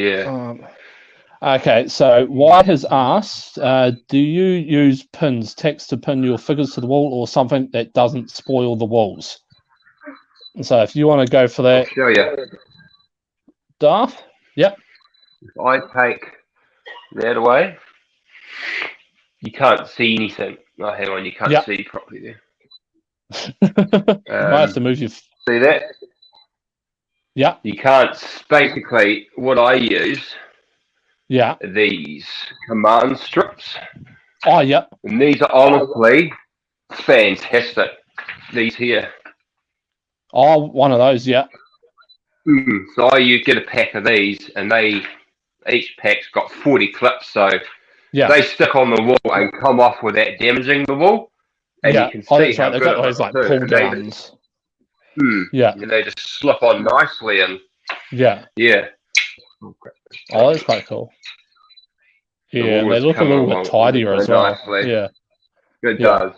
okay, so White has asked, do you use pins, tacks to pin your figures to the wall, or something that doesn't spoil the walls? And so if you want to go for that, I'll show you. Darth? Yep. If I take that away, you can't see anything. Oh, hang on, you can't see properly there. Might have to move your... See that? Yeah. You can't... Basically, what I use... these command strips. Oh, yeah. And these are honestly fantastic. These here. Oh, one of those, yeah. So you get a pack of these, and each pack's got 40 clips, so they stick on the wall and come off without damaging the wall. And you can see how they've got those like pull downs. And they just slip on nicely, and Oh, that's quite cool. Yeah, they look a little bit tidier as well. Nicely. It does.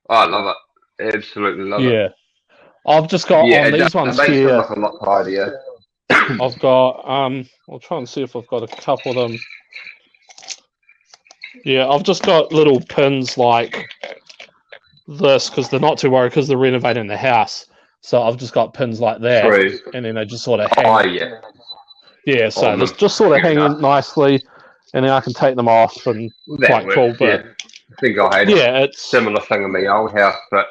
Oh, I love it. Absolutely love it. Yeah. I've just got on these ones here. They look a lot tidier. I've got I'll try and see if I've got a couple of them. Yeah, I've just got little pins like this, because they're not too worried because they're renovating the house. So I've just got pins like that, True. and then they just sort of hang. Oh, yeah. Yeah, so On they're them. just sort of Fair hanging enough. nicely, and then I can take them off, and That quite works, cool. But yeah. I think I had yeah, a it's similar thing in my old house, but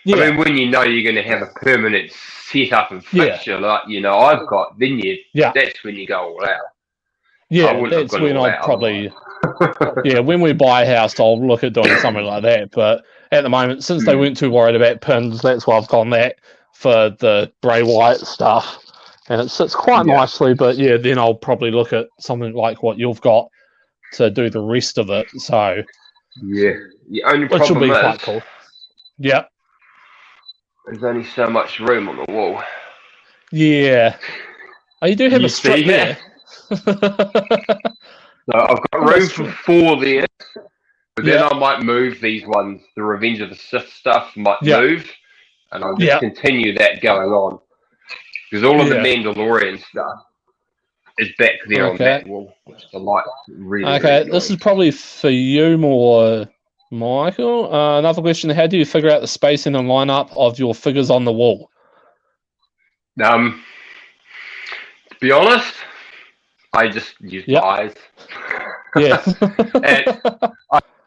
yeah, I mean, when you know you're going to have a permanent setup and Yeah. fixture like I've got, then Yeah. that's when you go all out. I yeah. wouldn't have That's gone when all I'll out probably otherwise. yeah, when we buy a house, I'll look at doing something like that. But at the moment, since they weren't too worried about pins, that's why I've gone that for the grey white stuff, and it sits quite Yeah. nicely. But yeah, then I'll probably look at something like what you've got to do the rest of it. So Yeah. The only which will problem be is quite cool. Yeah, there's only so much room on the wall. yeah. Oh, you do have You a strip see there. So I've got Have a room for strip. 4 there, but then Yeah. I might move these ones. The Revenge of the Sith stuff might Yeah. move, and I'll just Yeah. continue that going on. Because all of the Yeah. Mandalorian stuff is back there on Okay. that wall, which I like really, Okay, really this is annoying. probably for you more, Michael. Another question: how do you figure out the spacing and lineup of your figures on the wall? To be honest, I just use Yep. my eyes. Yeah. And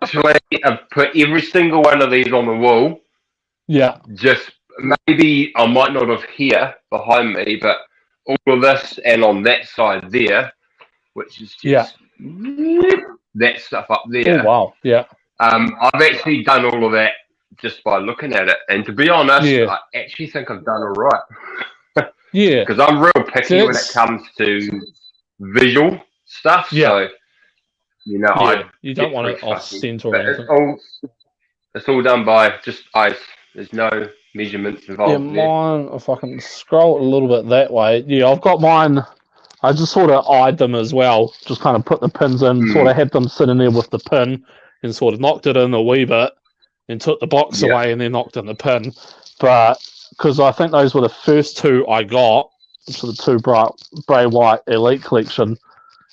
actually, I've put every single one of these on the wall. Yeah. Just maybe I might not have here behind me, but all of this and on that side there, which is just that stuff up Oh there. wow. Yeah. I've actually done all of that just by looking at it, and to be honest, Yeah. I actually think I've done all right. Yeah. Because I'm real picky So when it that's- comes to visual stuff. Yeah. So Yeah. I You don't get want pretty it off fussy. center or But anything. it's all done by just eyes. There's no measurements Yeah, involved there. mine. If I can scroll a little bit that way. Yeah, I've got mine. I just sort of eyed them as well. Just kind of put the pins in, sort of had them sitting there with the pin, and sort of knocked it in a wee bit, and took the box Yeah. away, and then knocked in the pin. But because I think those were the first 2 I got, so the 2 Bray White Elite Collection,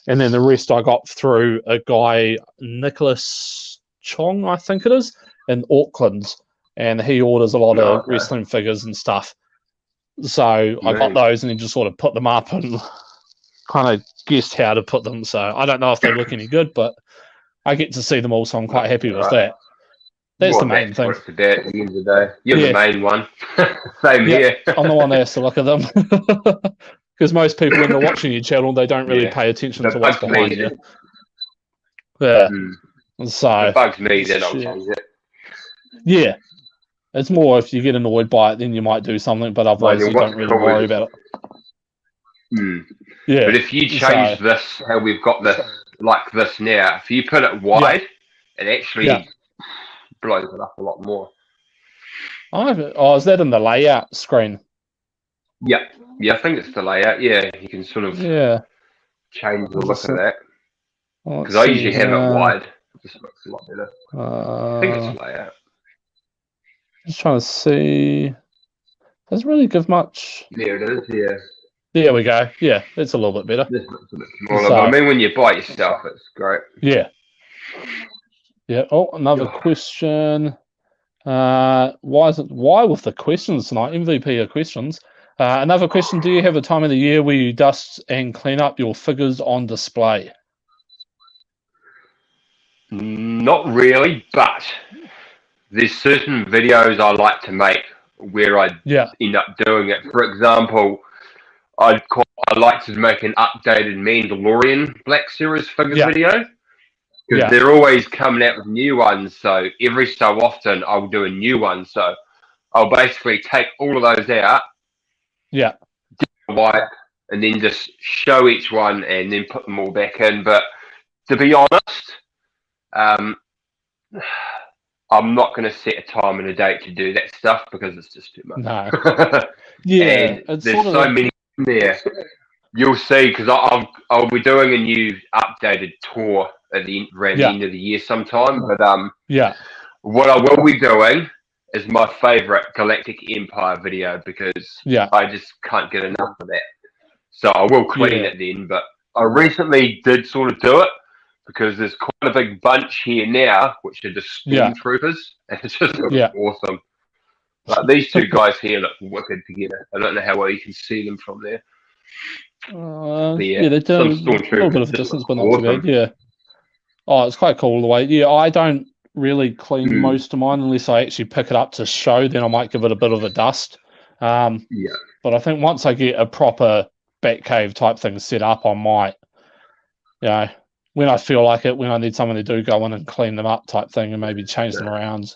and then the rest I got through a guy, Nicholas Chong, I think it is, in Auckland, and he orders a lot of Okay. wrestling figures and stuff. So I got Nice. those, and he just sort of put them up and kind of guessed how to put them. So I don't know if they look any good, but I get to see them all, so I'm quite happy with that. That's the main thing. What it's about at the end of the day. You're Yeah. the main one. Same Yeah. here. I'm the one that has to look at them. Because most people, when they're watching your channel, they don't really Yeah. pay attention That to what's bugs behind me. you. Yeah. If So it bugs me, then I'll yeah. change it. Yeah. It's more if you get annoyed by it, then you might do something, but otherwise Well, you what's don't really cool worry is- about it. Hmm. Yeah. But if you change this, how we've got this like this now, if you put it wide, it actually Yeah. blows it up a lot more. Oh, is that in the layout screen? Yeah. Yeah, I think it's the layout. Yeah, you can sort of Yeah. change the Let's look see. of that. Well, Because I usually have it wide. It just looks a lot better. I think Uh, it's layout. just trying to see. Doesn't really give much. There it is, yeah. There we go. Yeah, it's a little bit better. This looks a bit smaller. So- But I mean, when you buy it yourself, it's great. Yeah. Yeah. Oh, another question. Why with the questions tonight? MVP of questions. Another question: do you have a time of the year where you dust and clean up your figures on display? Not really, but there's certain videos I like to make where I Yeah. end up doing it. For example, I like to make an updated Mandalorian Black Series figures Yeah. video because Yeah. they're always coming out with new ones. So every so often I'll do a new one. So I'll basically take all of those out, Yeah. wipe, and then just show each one and then put them all back in. But to be honest, I'm not going to set a time and a date to do that stuff because it's just too much. No. Yeah. And It's there's sort of so many in there. You'll see because I'll be doing a new updated tour at the around the end of the year sometime. But yeah. what I will be doing is my favorite Galactic Empire video because Yeah. I just can't get enough of that. So I will clean Yeah. it then. But I recently did sort of do it because there's quite a big bunch here now, which are just Yeah. stormtroopers, and it just looks Yeah. awesome. Like these two guys here look wicked together. I don't know how well you can see them from there. Yeah, they're some doing a little bit of a stormtroopers distance, look but not too bad. awesome. Yeah. Oh, it's quite cool the way. Yeah, I don't really clean Mm. most of mine unless I actually pick it up to show. Then I might give it a bit of a dust. Yeah. But I think once I get a proper Batcave type thing set up, I might, when I feel like it, when I need someone to do, go in and clean them up type thing and maybe change them around.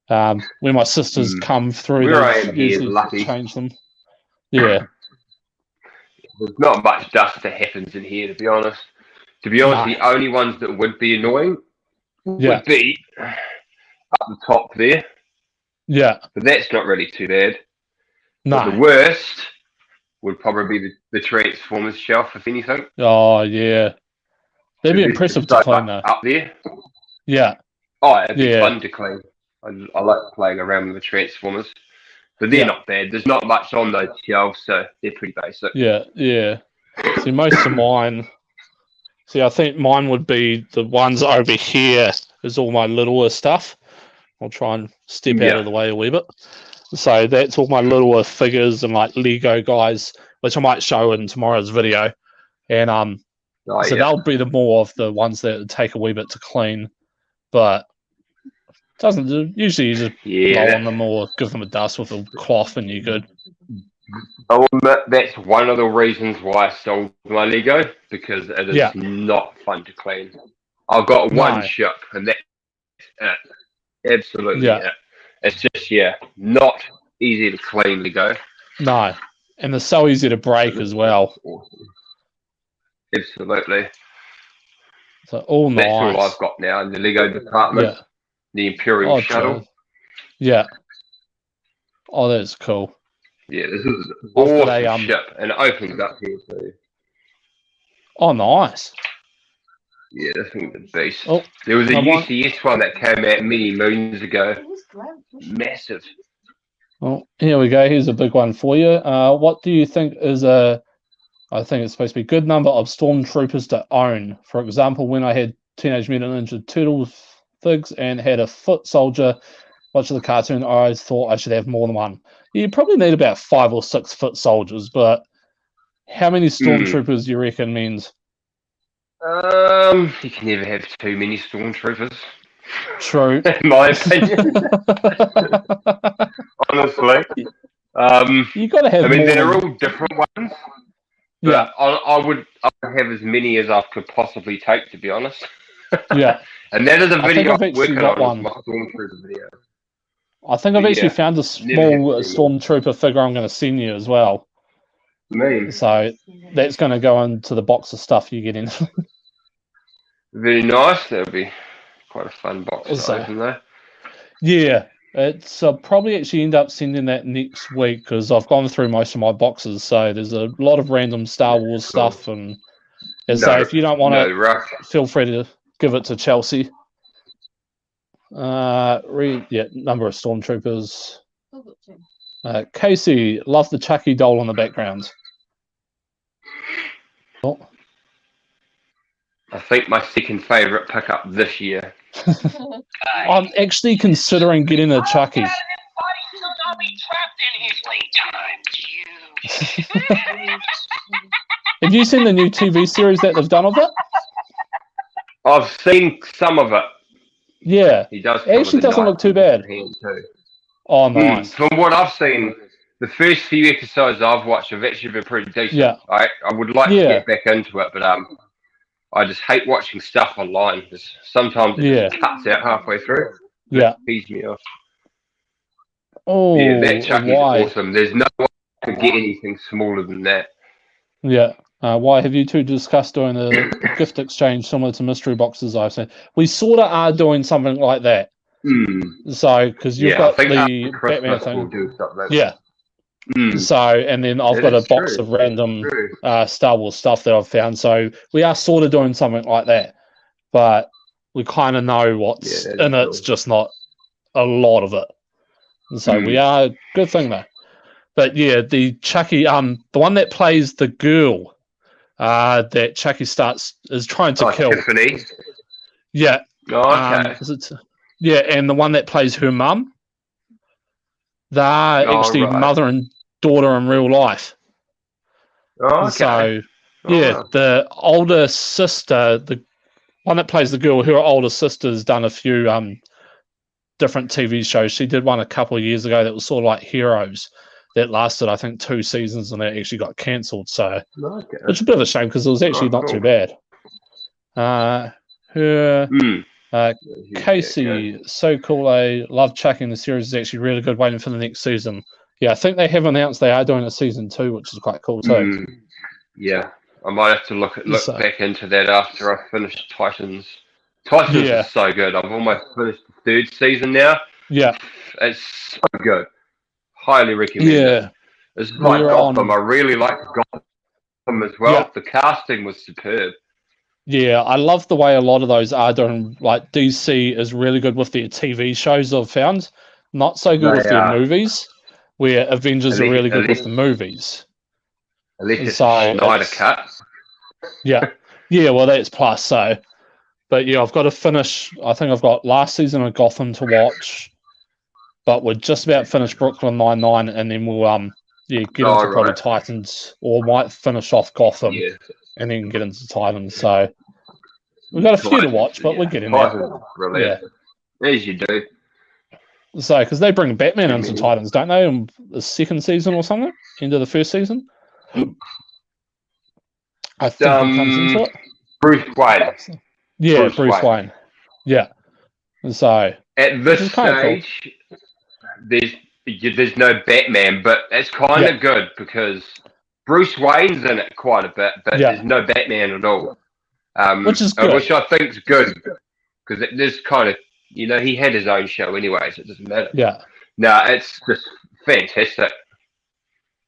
When my sisters come through, Where I they am here is usually lucky. change them. Yeah. There's not much dust that happens in here, to be honest. The only ones that would be annoying would be up the top there. Yeah. But that's not really too bad. No. But the worst would probably be the Transformers shelf, if anything. Oh, yeah. They'd be impressive to clean, though. Up there. Yeah. Oh, it'd be fun to clean. I like playing around with the Transformers. But they're not bad. There's not much on those shelves, so they're pretty basic. Yeah, yeah. See, most of mine... See, I think mine would be the ones over here is all my littler stuff. I'll try and step out of the way a wee bit. So that's all my littler figures and like Lego guys, which I might show in tomorrow's video. And so that'll be the more of the ones that take a wee bit to clean, but doesn't usually you just blow on them or give them a dust with a cloth and you're good. I'll admit that's one of the reasons why I sold my Lego, because it is not fun to clean. I've got one ship and that's it. Absolutely it. It's just not easy to clean Lego. No. And they're so easy to break as well. Awesome. Absolutely. So all nice. That's all I've got now in the Lego department. Yeah. The Imperial Shuttle. Yeah. Oh, that's cool. Yeah, this is an awesome ship, and it opens up here too. Oh, nice. Yeah, this thing's a beast. Oh, there was a UCS one that came out many moons ago. Massive. Well, here we go. Here's a big one for you. What do you think is I think it's supposed to be a good number of stormtroopers to own? For example, when I had Teenage Mutant Ninja Turtles figs and had a foot soldier watching the cartoon, I always thought I should have more than one. You probably need about 5 or 6 foot soldiers, but how many stormtroopers do you reckon means? You can never have too many stormtroopers. True. In my opinion. Honestly. You gotta have they're all different ones. But I would have as many as I could possibly take, to be honest. Yeah. And that is a video I'm working on, my stormtrooper video. I think I've actually found a small stormtrooper figure I'm going to send you as well. So that's going to go into the box of stuff you get in. Very nice. That'll be quite a fun box to open there. Yeah. It's probably actually end up sending that next week because I've gone through most of my boxes. So there's a lot of random Star Wars stuff. And so if you don't want to, feel free to give it to Chelsea. Number of stormtroopers. Casey, love the Chucky doll in the background. Oh. I think my second favourite pickup this year. I'm actually considering getting a Chucky. Have you seen the new TV series that they've done of it? I've seen some of it. Yeah. He does. It actually doesn't look too bad. Oh, nice. From what I've seen, the first few episodes I've watched have actually been pretty decent. Yeah. I would like to get back into it, but I just hate watching stuff online. Sometimes it just cuts out halfway through. Yeah. It pees me off. Oh, yeah, that Chucky's awesome. There's no way to get anything smaller than that. Yeah. Why have you two discussed doing a gift exchange similar to mystery boxes? I've seen we sort of are doing something like that. So because you've got the Batman thing, So and then I've got a box of random Star Wars stuff that I've found. So we are sort of doing something like that, but we kind of know what's in it. It's just not a lot of it. And so we are good thing though. But yeah, the Chucky, the one that plays the girl. That Chucky is trying to kill. Tiffany. Yeah. Oh, okay. And the one that plays her mum. They're actually right. mother and daughter in real life. Oh, okay. So, Oh, yeah, wow. the older sister, the one that plays the girl, her older sister's done a few different TV shows. She did one a couple of years ago that was sort of like Heroes that lasted, I think, 2 seasons and it actually got cancelled. So, Okay. which is a bit of a shame because it was actually not cool. too bad. Her Mm. Casey, so cool. I love checking the series is actually really good. Waiting for the next season. Yeah, I think they have announced they are doing a season 2, which is quite cool too. Mm. Yeah, I might have to look So- back into that after I finish Titans. Titans Yeah. is so good. I've almost finished the 3rd season now. Yeah, It's so good. Highly recommend it. yeah, It's like We're Gotham. on- I really like Gotham as well. Yeah. The casting was superb. yeah. I love the way a lot of those are doing. Like DC is really good with their TV shows. I've found not so good They with their are. movies. Where Avengers are really good with the movies. Unless it's So Snyder it's- cut. Yeah, yeah. Well, that's plus. So, but yeah, I've got to finish. I think I've got last season of Gotham to watch, but we're just about finished Brooklyn Nine-Nine, and then we'll get into probably right. Titans, or might finish off Gotham, Yeah. and then get into Titans. So we've got a few to watch, but we're getting there. Titans is brilliant. As you do. So because they bring Batman into Mhm. Titans, don't they? In the 2nd season or something, end of the 1st season. I think he comes into it. Bruce Wayne. Yeah, Bruce Bruce Wayne. Wayne. Yeah. And so At this Which is kinda cool. stage, there's no Batman, but it's kind of good because Bruce Wayne's in it quite a bit, but Yeah. there's no Batman at all. Which is good. Which I think's good because it is kind of, he had his own show anyway, so it doesn't matter. Yeah. No, it's just fantastic.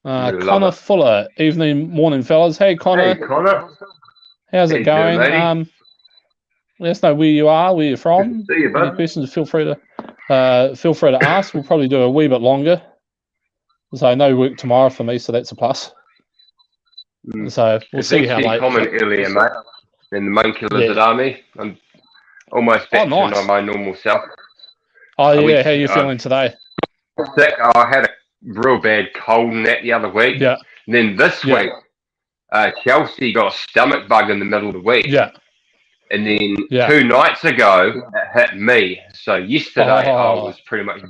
Really love Connor it. Fuller, morning fellas. Hey Connor, Hey, Connor. how's How it you doing, going? matey? Let us know where you are, where you're from. Good to see you, Any bud. questions, feel free to ask. We'll probably do a wee bit longer. So no work tomorrow for me, so that's a plus. Mm. So we'll see Thanks how for your late. comment earlier, mate. In the Monkey Lizard Yeah. Army. I'm almost back nice. to my normal self. Oh Are we- yeah, how are you feeling today? Sick. I had a real bad cold and that the other week. Yeah, And then this Yeah. week, Chelsea got a stomach bug in the middle of the week. yeah, And then Yeah. 2 nights ago, it hit me. So yesterday, I Oh. was pretty much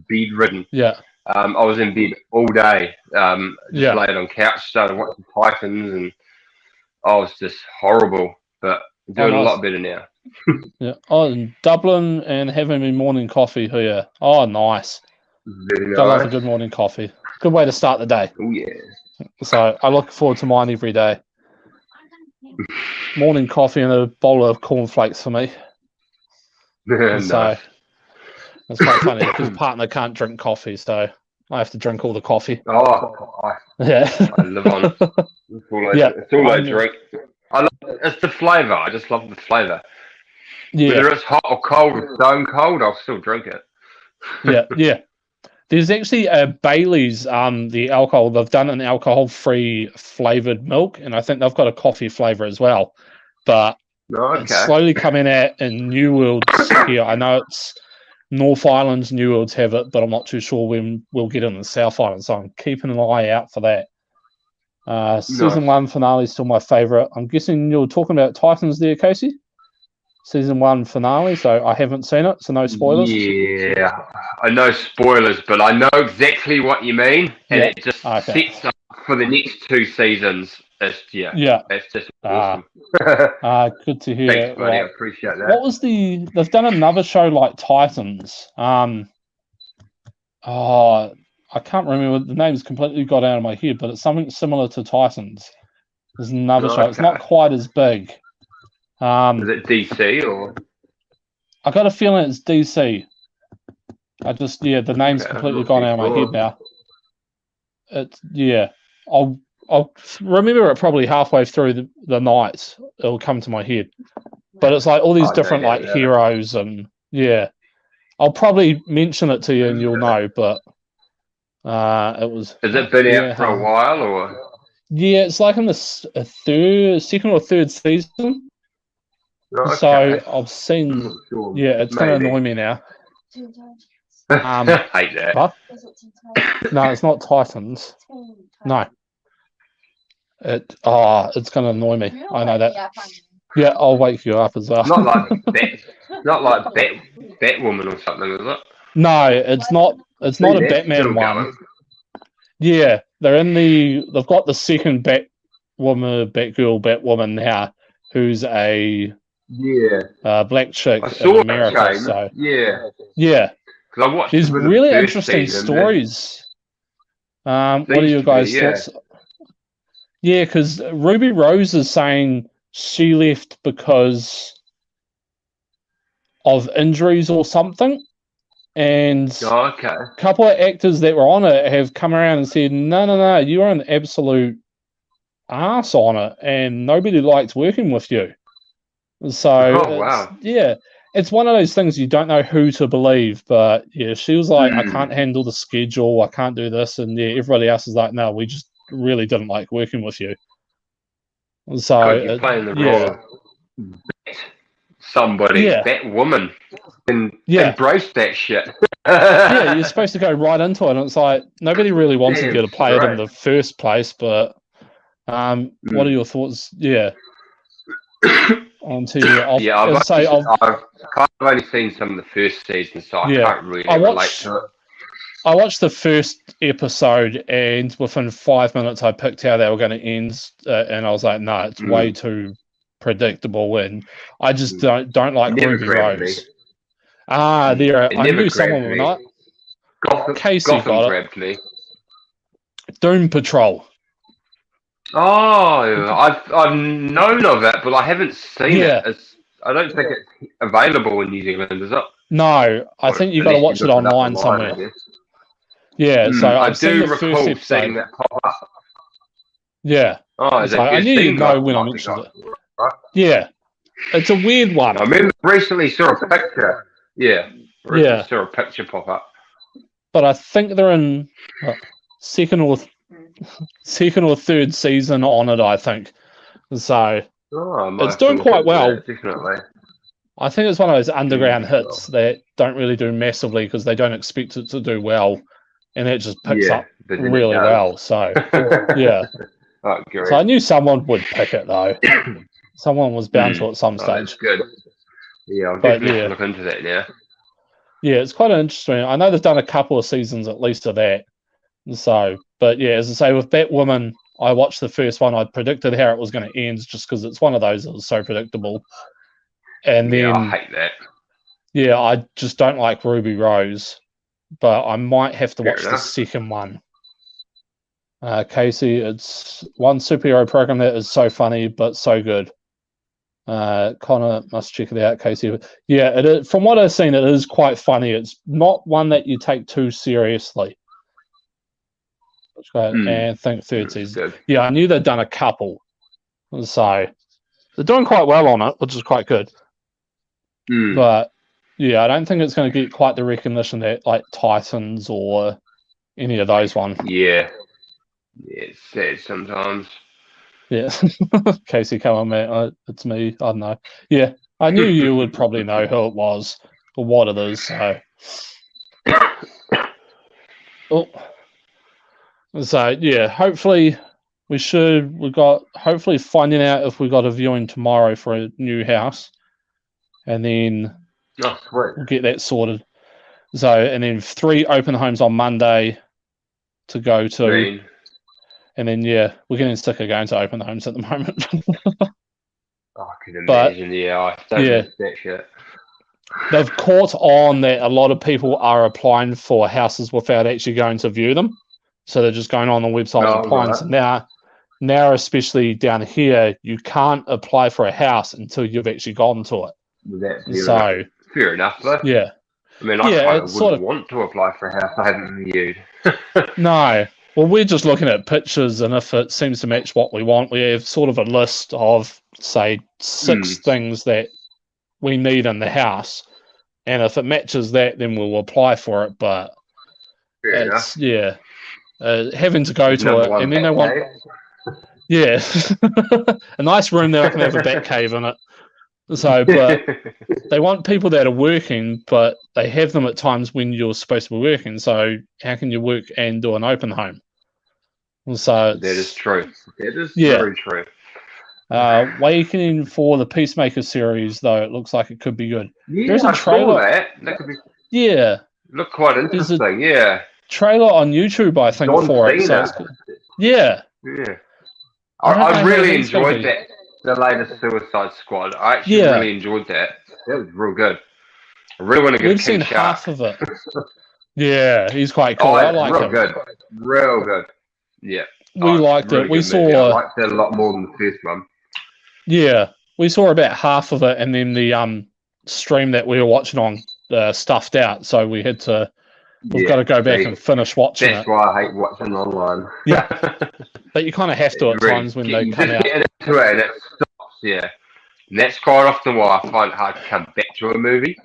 bedridden. yeah, I was in bed all day. Just Yeah. laid on couch, started watching Titans, and I was just horrible. But doing a nice. lot better now. yeah. Oh, in Dublin and having my morning coffee here. Oh, nice. Very I love a nice. good morning coffee. Good way to start the day. Oh, yeah. So I look forward to mine every day. Morning coffee and a bowl of cornflakes for me. Nice. So it's quite funny because partner can't drink coffee, so I have to drink all the coffee. Oh, Yeah. I live on it. It's all Yeah. it's all I I'm- drink. It's the flavour. I just love the flavour. Yeah. Whether it's hot or cold or stone cold, I'll still drink it. Yeah. There's actually a Bailey's, the alcohol. They've done an alcohol-free flavored milk, and I think they've got a coffee flavor as well. But it's Okay. slowly coming out in New Worlds here. I know it's North Island's New Worlds have it, but I'm not too sure when we'll get in the South Island. So I'm keeping an eye out for that. Season 1 finale is still my favorite. I'm guessing you're talking about Titans there, Casey? Season 1 finale, so I haven't seen it, so no spoilers. Yeah, I know spoilers, but I know exactly what you mean, and Yeah. it just Okay. sets up for the next 2 seasons. It's Yeah. it's just Ah. awesome. Good to hear. Thanks, buddy. I Right. appreciate What that. was they've done another show like Titans. I can't remember the name's completely got out of my head, but it's something similar to Titans. There's another show. It's not Okay. quite as big. Is it DC or? I got a feeling it's DC. The name's Okay, I'm completely not gone too out of my sure. head now. I'll remember it probably halfway through the night. It'll come to my head. But it's like all these Oh, different no, like yeah. heroes and I'll probably mention it to you and you'll know. But it was. Has it been Yeah. out for a while or? Yeah, it's like in the second or third season. Okay. So I've I'm seen. not sure. Yeah, it's going to Maybe. annoy me now. Hate that. Huh? Is it Teen Titans? No, it's not Titans. Teen No. Titans. It's gonna annoy me. You I know wake that. me up, I know. Yeah, I'll wake you up as well. Not like Batwoman or something, is it? No, it's not. It's not a That's Batman still one. going. Yeah, they've got the second Batgirl, Batwoman now, who's a Yeah. black chick I in saw America. that game. So Yeah. yeah, Because I watched there's a bit of really the first interesting season, stories. What are Seems your to be, guys' yeah. thoughts? Yeah, because Ruby Rose is saying she left because of injuries or something, and Oh, okay. a couple of actors that were on it have come around and said, no, you are an absolute ass on it, and nobody liked working with you. So, Oh, wow. it's one of those things you don't know who to believe, but yeah, she was like, I Hmm. can't handle the schedule, I can't do this, and yeah, everybody else is like, no, we just really didn't like working with you. So, God, you're playing the role of somebody, Yeah. that woman, and Yeah. embrace that shit. Yeah, you're supposed to go right into it, and it's like nobody really wanted Damn you to play it in straight. the first place. But what are your thoughts? Yeah, on TV. Yeah, I've say kind of only seen some of the first season, so I Yeah. can't really I relate watched- to it. I watched the first episode, and within 5 minutes, I picked how they were going to end, and I was like, no, it's way too predictable, and I just don't like Never Ruby grabbed Rose. me. I never knew someone grabbed would me. not. Gotham, Casey Gotham got it. grabbed me. Doom Patrol. Oh, I've known of it, but I haven't seen Yeah. it. I don't think it's available in New Zealand, is it? No, I think you got to Unless watch it look up online I somewhere. guess. Yeah, so I I've seen do the first recall episode. seeing that pop up. Yeah, Oh, is so that I first knew you'd season know got when I knocked mentioned off, it. right? Yeah, it's a weird one. I remember recently saw a picture. Yeah, Yeah. saw a picture pop up. But I think they're in second or third season on it, I think. So Oh, I might It's have to doing look quite into well. that, definitely. I think it's one of those underground Mm, hits that don't really do massively because they don't expect it to do well, and it just picks up but then it really does. well. So yeah, Oh, great. so I knew someone would pick it though. Someone was bound to at some Oh, stage. that's good. Yeah, I'll But, definitely yeah. have to look into that now. Yeah, it's quite interesting. I know they've done a couple of seasons at least of that. So, but yeah, as I say, with Batwoman, I watched the first one. I predicted how it was going to end just because it's one of those that was so predictable. And Yeah, I then, hate that. yeah, I just don't like Ruby Rose, but I might have to Fair watch the enough. second one. Casey, it's one superhero program that is so funny but so good. Connor must check it out, Casey. Yeah, it is, from what I've seen, it is quite funny. It's not one that you take too seriously. And I think third season. Good. Yeah, I knew they'd done a couple. So they're doing quite well on it, which is quite good. But yeah, I don't think it's going to get quite the recognition that like Titans or any of those ones. Yeah. Yeah, it's sad sometimes. Yeah. Casey, come on, mate. It's me. I don't know. Yeah, I knew you would probably know who it was or what it is. So, so yeah, hopefully we got hopefully finding out if we got a viewing tomorrow for a new house, and then Oh, sweet. we'll get that sorted. So, and then 3 open homes on Monday to go to. Green. And then, yeah, we're getting sick of going to open homes at the moment. Oh, I can But, imagine. Yeah, I don't yeah. miss that shit. They've caught on that a lot of people are applying for houses without actually going to view them. So they're just going on the website and applying. Right. So now, especially down here, you can't apply for a house until you've actually gone to it. So, fair enough, though. yeah. I mean, I Yeah, kind of it's wouldn't sort of- want to apply for a house I haven't viewed. No. Well, we're just looking at pictures, and if it seems to match what we want, we have sort of a list of, say, 6 things that we need in the house. And if it matches that, then we'll apply for it. But Fair enough. yeah, having to go to Number it, one and then they pet want, cave. yeah, a nice room that I can have a bat cave in it. So, but they want people that are working, but they have them at times when you're supposed to be working. So how can you work and do an open home? So that is true. That is Yeah. very true. Waiting for the Peacemaker series, though, it looks like it could be good. Yeah, There's a I trailer. saw that. That could be Yeah, look quite There's a- interesting. Yeah, trailer on YouTube, I think, John for it. So Cena. it's good. Yeah, Yeah, I don't know I how really that's gonna enjoyed be. that. The latest Suicide Squad. I actually Yeah. really enjoyed that. That was real good. I really want to give We've King seen Shark. half of it. Yeah, he's quite cool. Oh, I it's like real him. good. Real good. Yeah. We it's liked really it. We good movie. I saw. liked that a lot more than the first one. Yeah, we saw about half of it, and then the stream that we were watching on stuffed out, so we had to. We've got to go back and finish watching That's it. why I hate watching online. Yeah. But you kind of have to at Really times when get- they you come just out. get into it and it stops. Yeah. And that's quite often why I find it hard to come back to a movie.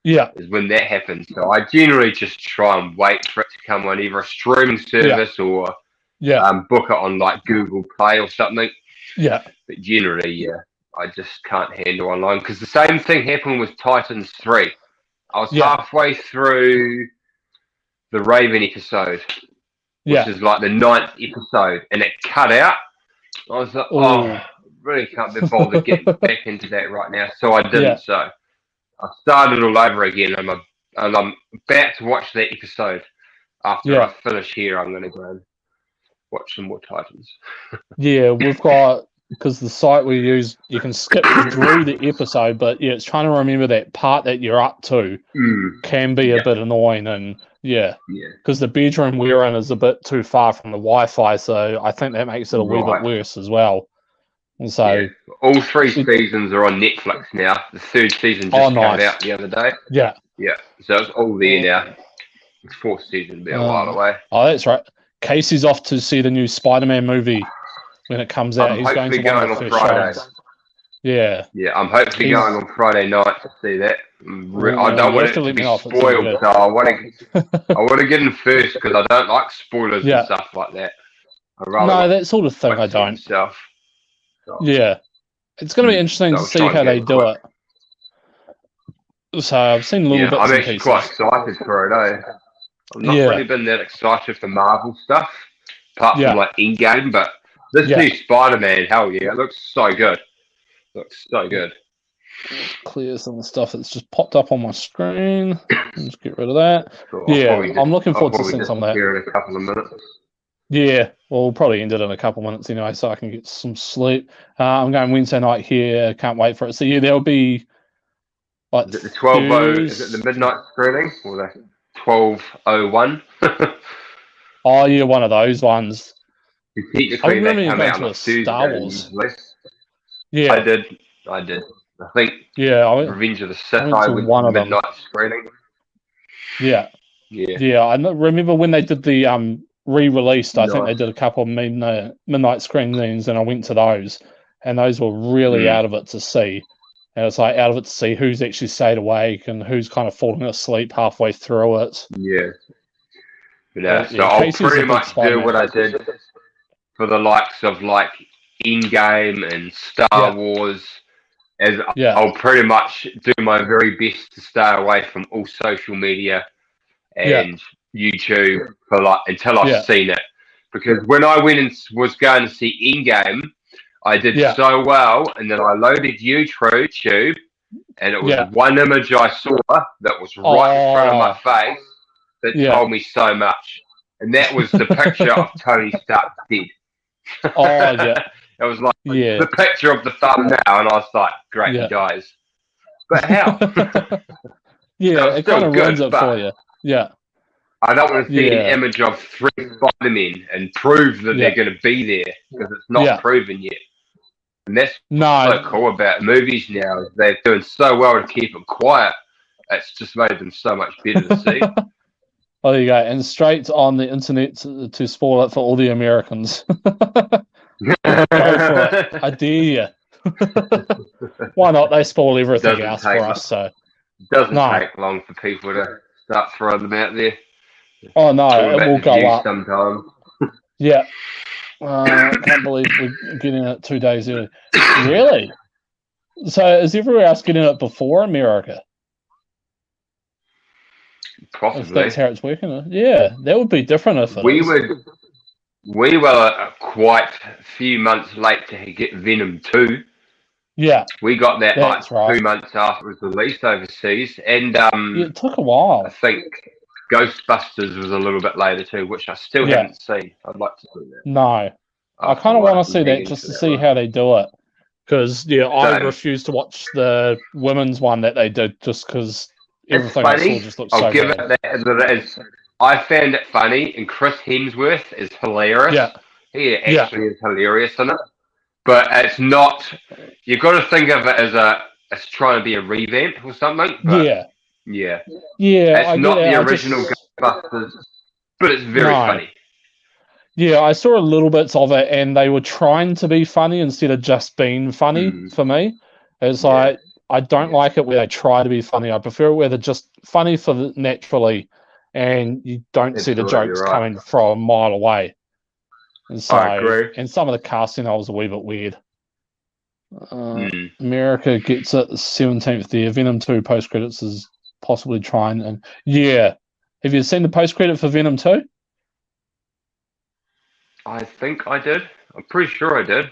Yeah, Is when that happens. So I generally just try and wait for it to come on either a streaming service or yeah, book it on like Google Play or something. yeah, But generally, yeah, I just can't handle online because the same thing happened with Titans 3. I was Yeah. halfway through the Raven episode, which yeah. is like the 9th episode, and it cut out. I was like, Ooh. really can't be bothered getting back into that right now. So I didn't. Yeah. So I started all over again, and I'm about to watch that episode. After Yeah. I finish here, I'm going to go and watch some more Titans. Yeah, we've got, because the site we use, you can skip through the episode, but yeah, it's trying to remember that part that you're up to can be a bit annoying, and yeah, because the bedroom we're in is a bit too far from the Wi-Fi, so I think that makes it a wee bit worse as well. And so all 3 seasons are on Netflix now. The 3rd season just came out the other day. Yeah. So it's all there now. The 4th season will be a while away. Oh, that's right. Casey's off to see the new Spider-Man movie when it comes out. I'm He's going to hopefully one of going the on first Friday. shows. Yeah. Yeah, I'm hopefully going on Friday night to see that. I don't want it to be spoiled, so I want to get in first because I don't like spoilers and stuff like that. No, that sort of thing I don't. Myself. Yeah. It's going to be interesting to see how they do it. So I've seen little bits I'm and actually pieces. quite excited for it, I've not really been that excited for Marvel stuff, apart from like Endgame, but this new Spider-Man, hell yeah, it looks so good. Looks so good. Clear some of the stuff that's just popped up on my screen. Just get rid of that. So I'm looking forward to seeing some of that. In a couple of minutes. Yeah, well, we'll probably end it in a couple of minutes anyway, so I can get some sleep. I'm going Wednesday night here. Can't wait for it. So yeah, there'll be. Like, is it the 12:00? Is it the midnight screening or the 12:01? Oh yeah, one of those ones. Technically, they come out on Star Wars. Yeah, I did. I think. Yeah, Revenge of the Sith. I went to the midnight screening. Yeah. I remember when they did the re-released. I think they did a couple of midnight screenings, and I went to those, and those were really out of it to see. And it's like out of it to see who's actually stayed awake and who's kind of falling asleep halfway through it. Yeah. So I'll pretty much do what I did for the likes of like Endgame and Star Wars. I'll pretty much do my very best to stay away from all social media and YouTube for like until I've seen it. Because when I went and was going to see Endgame, I did so well, and then I loaded YouTube, and it was one image I saw that was right in front of my face that told me so much, and that was the picture of Tony Stark dead. It was like the picture of the thumbnail, and I was like, "Great, he dies." But how? It kind of runs it for you. Yeah. I don't want to see an image of 3 Spider-Men and prove that they're going to be there because it's not proven yet. And that's so cool about movies now. They're doing so well to keep it quiet. It's just made them so much better to see. Oh, there you go. And straight on the internet to spoil it for all the Americans. Go for it. I dare you. Why not? They spoil everything else for us. So it doesn't take long for people to start throwing them out there. Oh, no. It will go up. Sometimes. Yeah. I can't believe we're getting it 2 days early. Really? So is everywhere else getting it before America? If Possibly. that's how it's working, yeah, that would be different if it We is. were quite a few months late to get Venom 2. Yeah, We got that like that's right. 2 months after it was released overseas, and Yeah, it took a I while. think Ghostbusters was a little bit later too, which I still Yeah. haven't seen. I'd like to see that. No, I After kind of what want to see leg that just into to that see one. how they do it. Because I Same. refuse to watch the women's one that they did just because It's everything I saw funny. just looked I'll so give bad. it that as it is. I found it funny, and Chris Hemsworth is hilarious. Yeah. He Yeah. actually is hilarious in it. But it's not. You've got to think of it as it's trying to be a revamp or something. But Yeah. yeah, Yeah, it's I get not it. the I original just Ghostbusters, but it's very no. funny. Yeah, I saw a little bits of it, and they were trying to be funny instead of just being funny for me. It's Yeah. like I don't like it where they try to be funny. I prefer it where they're just funny naturally, and you don't see the Absolutely jokes right. coming from a mile away. And so, I agree. and some of the casting I was a wee bit weird. America gets it the 17th there. Venom 2 post credits is possibly trying, and yeah, have you seen the post credit for Venom 2? I think I did. I'm pretty sure I did.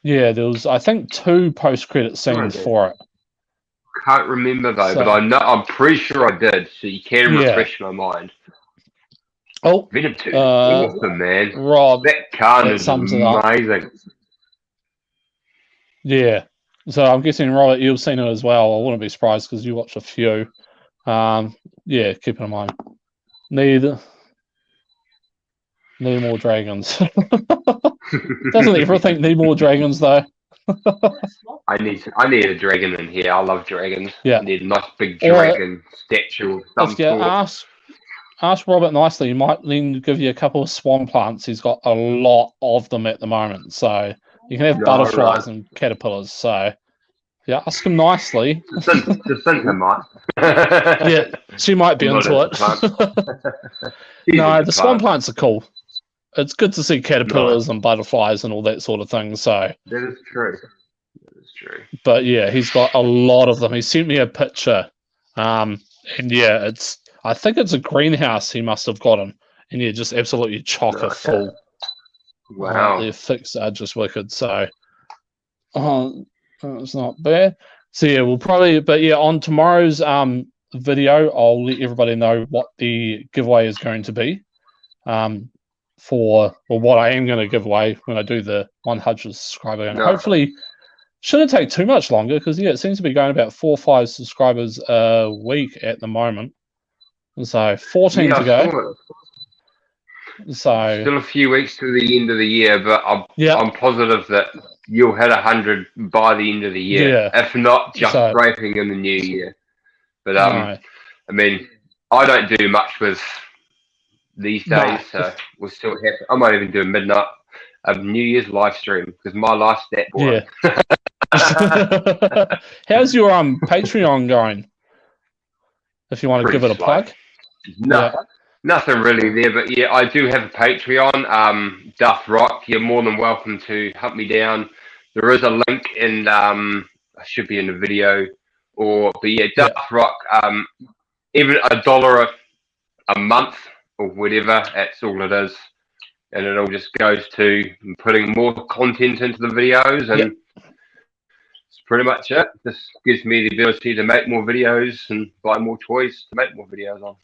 Yeah, there was I think 2 post credit scenes did. for it. Can't remember though, So- but I know I'm pretty sure I did. So you can Yeah. refresh my mind. Oh, Venom 2 is awesome, man. Rob, That Khan that is sums it up. amazing. Yeah. So I'm guessing, Robert, you've seen it as well. I wouldn't be surprised because you watched a few. Yeah, keep it in mind. Need more dragons. Doesn't everything need more dragons though? I need a dragon in here. I love dragons. Yeah. I need a nice big Or- dragon statue of some If you sort. ask Robert nicely, he might then give you a couple of swan plants. He's got a lot of them at the moment. So you can have No, butterflies right. and caterpillars. So yeah, ask him nicely. Jacinta might. Yeah, she might be I'm not into into plants. it. She's No, into the swan plants. plants are cool. It's good to see caterpillars and butterflies and all that sort of thing. So, That is true. That is true. but yeah, he's got a lot of them. He sent me a picture, and yeah, I think it's a greenhouse he must have gotten, and yeah, just absolutely chocker Okay. full. Wow. The effects are just wicked. So, it's not bad. So yeah, we'll probably, but yeah, on tomorrow's video, I'll let everybody know what the giveaway is going to be. For what I am going to give away when I do the 100 subscriber. And No. hopefully, shouldn't take too much longer because yeah, it seems to be going about 4 or 5 subscribers a week at the moment. And so 14 to go. So Still a few weeks to the end of the year, but I'm positive that you'll hit 100 by the end of the year. Yeah. If not, just So- scraping in the new year. But no. I mean, I don't do much with these days, No. so we'll still have. I might even do a New Year's live stream because my life's that boring. Yeah. How's your Patreon going? If you want to Pretty give it a slow. plug. Nothing really there, but yeah, I do have a Patreon, Duff Rock. You're more than welcome to hunt me down. There is a link in, I should be in the video, but yeah, Duff Rock. Even $1 a month or whatever, that's all it is, and it all just goes to putting more content into the videos, and it's pretty much it. This gives me the ability to make more videos and buy more toys to make more videos on.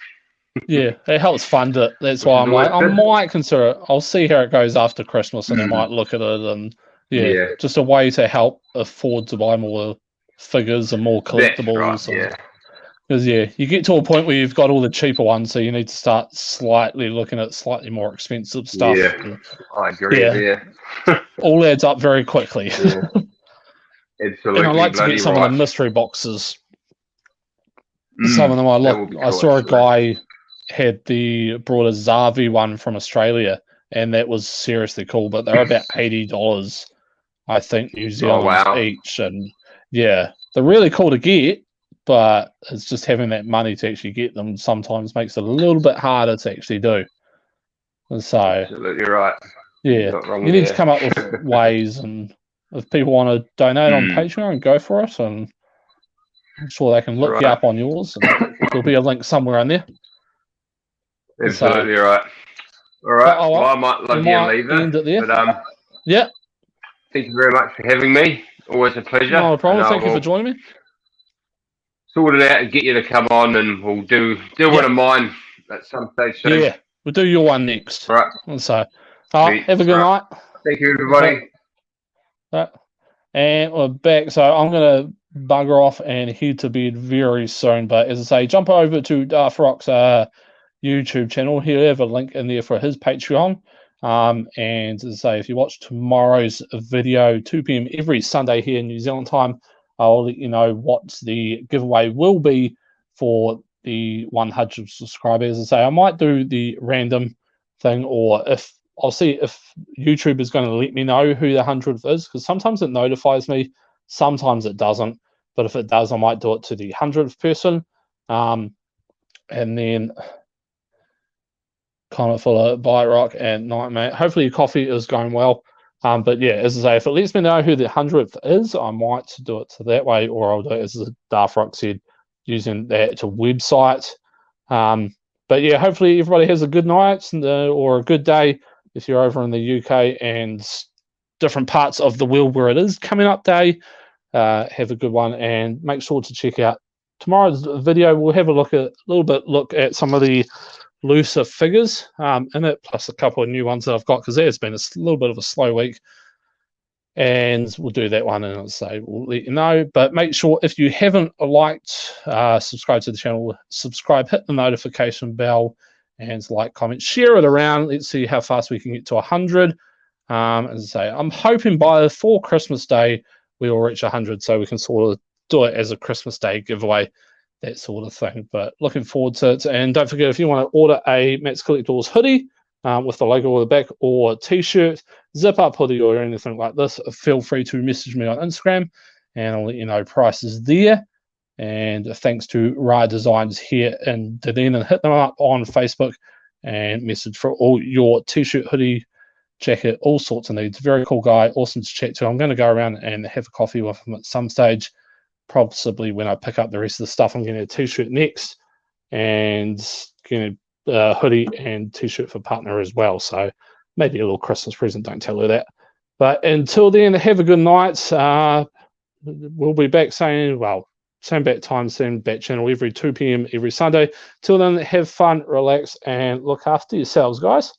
Yeah, it helps fund it. That's why I'm like, I might consider it. I'll see how it goes after Christmas, and I might look at it. And yeah, just a way to help afford to buy more figures and more collectibles. That's right, Because you get to a point where you've got all the cheaper ones, so you need to start slightly looking at slightly more expensive stuff. Yeah, and I agree. Yeah, all adds up very quickly. Yeah. Absolutely. And I like to get some of the mystery boxes. Some of them I look. Cool, I saw a guy had brought a Zavi one from Australia, and that was seriously cool. But they're about $80, I think, New Zealand each. And yeah, they're really cool to get, but it's just having that money to actually get them sometimes makes it a little bit harder to actually do. And so absolutely right. yeah, you need to come up with ways and if people want to donate on Hmm. Patreon, go for it, and I'm sure they can look you Right. up on yours, and there'll be a link somewhere in there. Absolutely right. All right. oh, Well, I might we love you and might leave end it there. but Yeah, thank you very much for having me. Always a pleasure. no problem. And I Thank you for will joining me. sort it out and get you to come on, and we'll do one of mine at some stage soon. Yeah, we'll do your one next. All right. And so, Sweet. have a good night. Thank you, everybody. And we're back. So I'm going to bugger off and head to bed very soon. But as I say, jump over to Darth Rock's YouTube channel. He'll have a link in there for his Patreon. And as I say, if you watch tomorrow's video, 2 p.m. every Sunday here in New Zealand time, I'll let you know what the giveaway will be for the 100 subscribers. As I say, I might do the random thing, or if I'll see if YouTube is going to let me know who the 100th is, because sometimes it notifies me, sometimes it doesn't. But if it does, I might do it to the 100th person. And then comment for Bye Rock and Night Mate. Hopefully your coffee is going well. But yeah, as I say, if it lets me know who the 100th is, I might do it that way, or I'll do it, as Darth Rock said, using that website. But yeah, hopefully everybody has a good night or a good day if you're over in the UK and different parts of the world where it is coming up day. Have a good one, and make sure to check out tomorrow's video. We'll have a look at some of the looser figures in it, plus a couple of new ones that I've got, because there's been a little bit of a slow week, and we'll do that one, and I'll say we'll let you know. But make sure, if you haven't liked, subscribe to the channel, subscribe, hit the notification bell, and like, comment, share it around. Let's see how fast we can get to 100. As I say, I'm hoping before Christmas Day we will reach 100, so we can sort of do it as a Christmas Day giveaway, that sort of thing. But looking forward to it. And don't forget, if you want to order a Matt's Collectibles hoodie with the logo on the back, or t-shirt, zip-up hoodie, or anything like this, feel free to message me on Instagram, and I'll let you know prices there. And thanks to Rye Designs here in Dunedin, and hit them up on Facebook and message for all your t-shirt, hoodie, jacket, all sorts of needs. Very cool guy, awesome to chat to. I'm going to go around and have a coffee with him at some stage, possibly when I pick up the rest of the stuff. I'm getting a t-shirt next, and getting a hoodie and t-shirt for partner as well. So maybe a little Christmas present, don't tell her that. But until then, have a good night. We'll be back same bat time, same bat channel every 2 p.m. every Sunday. Till then, have fun, relax, and look after yourselves, guys.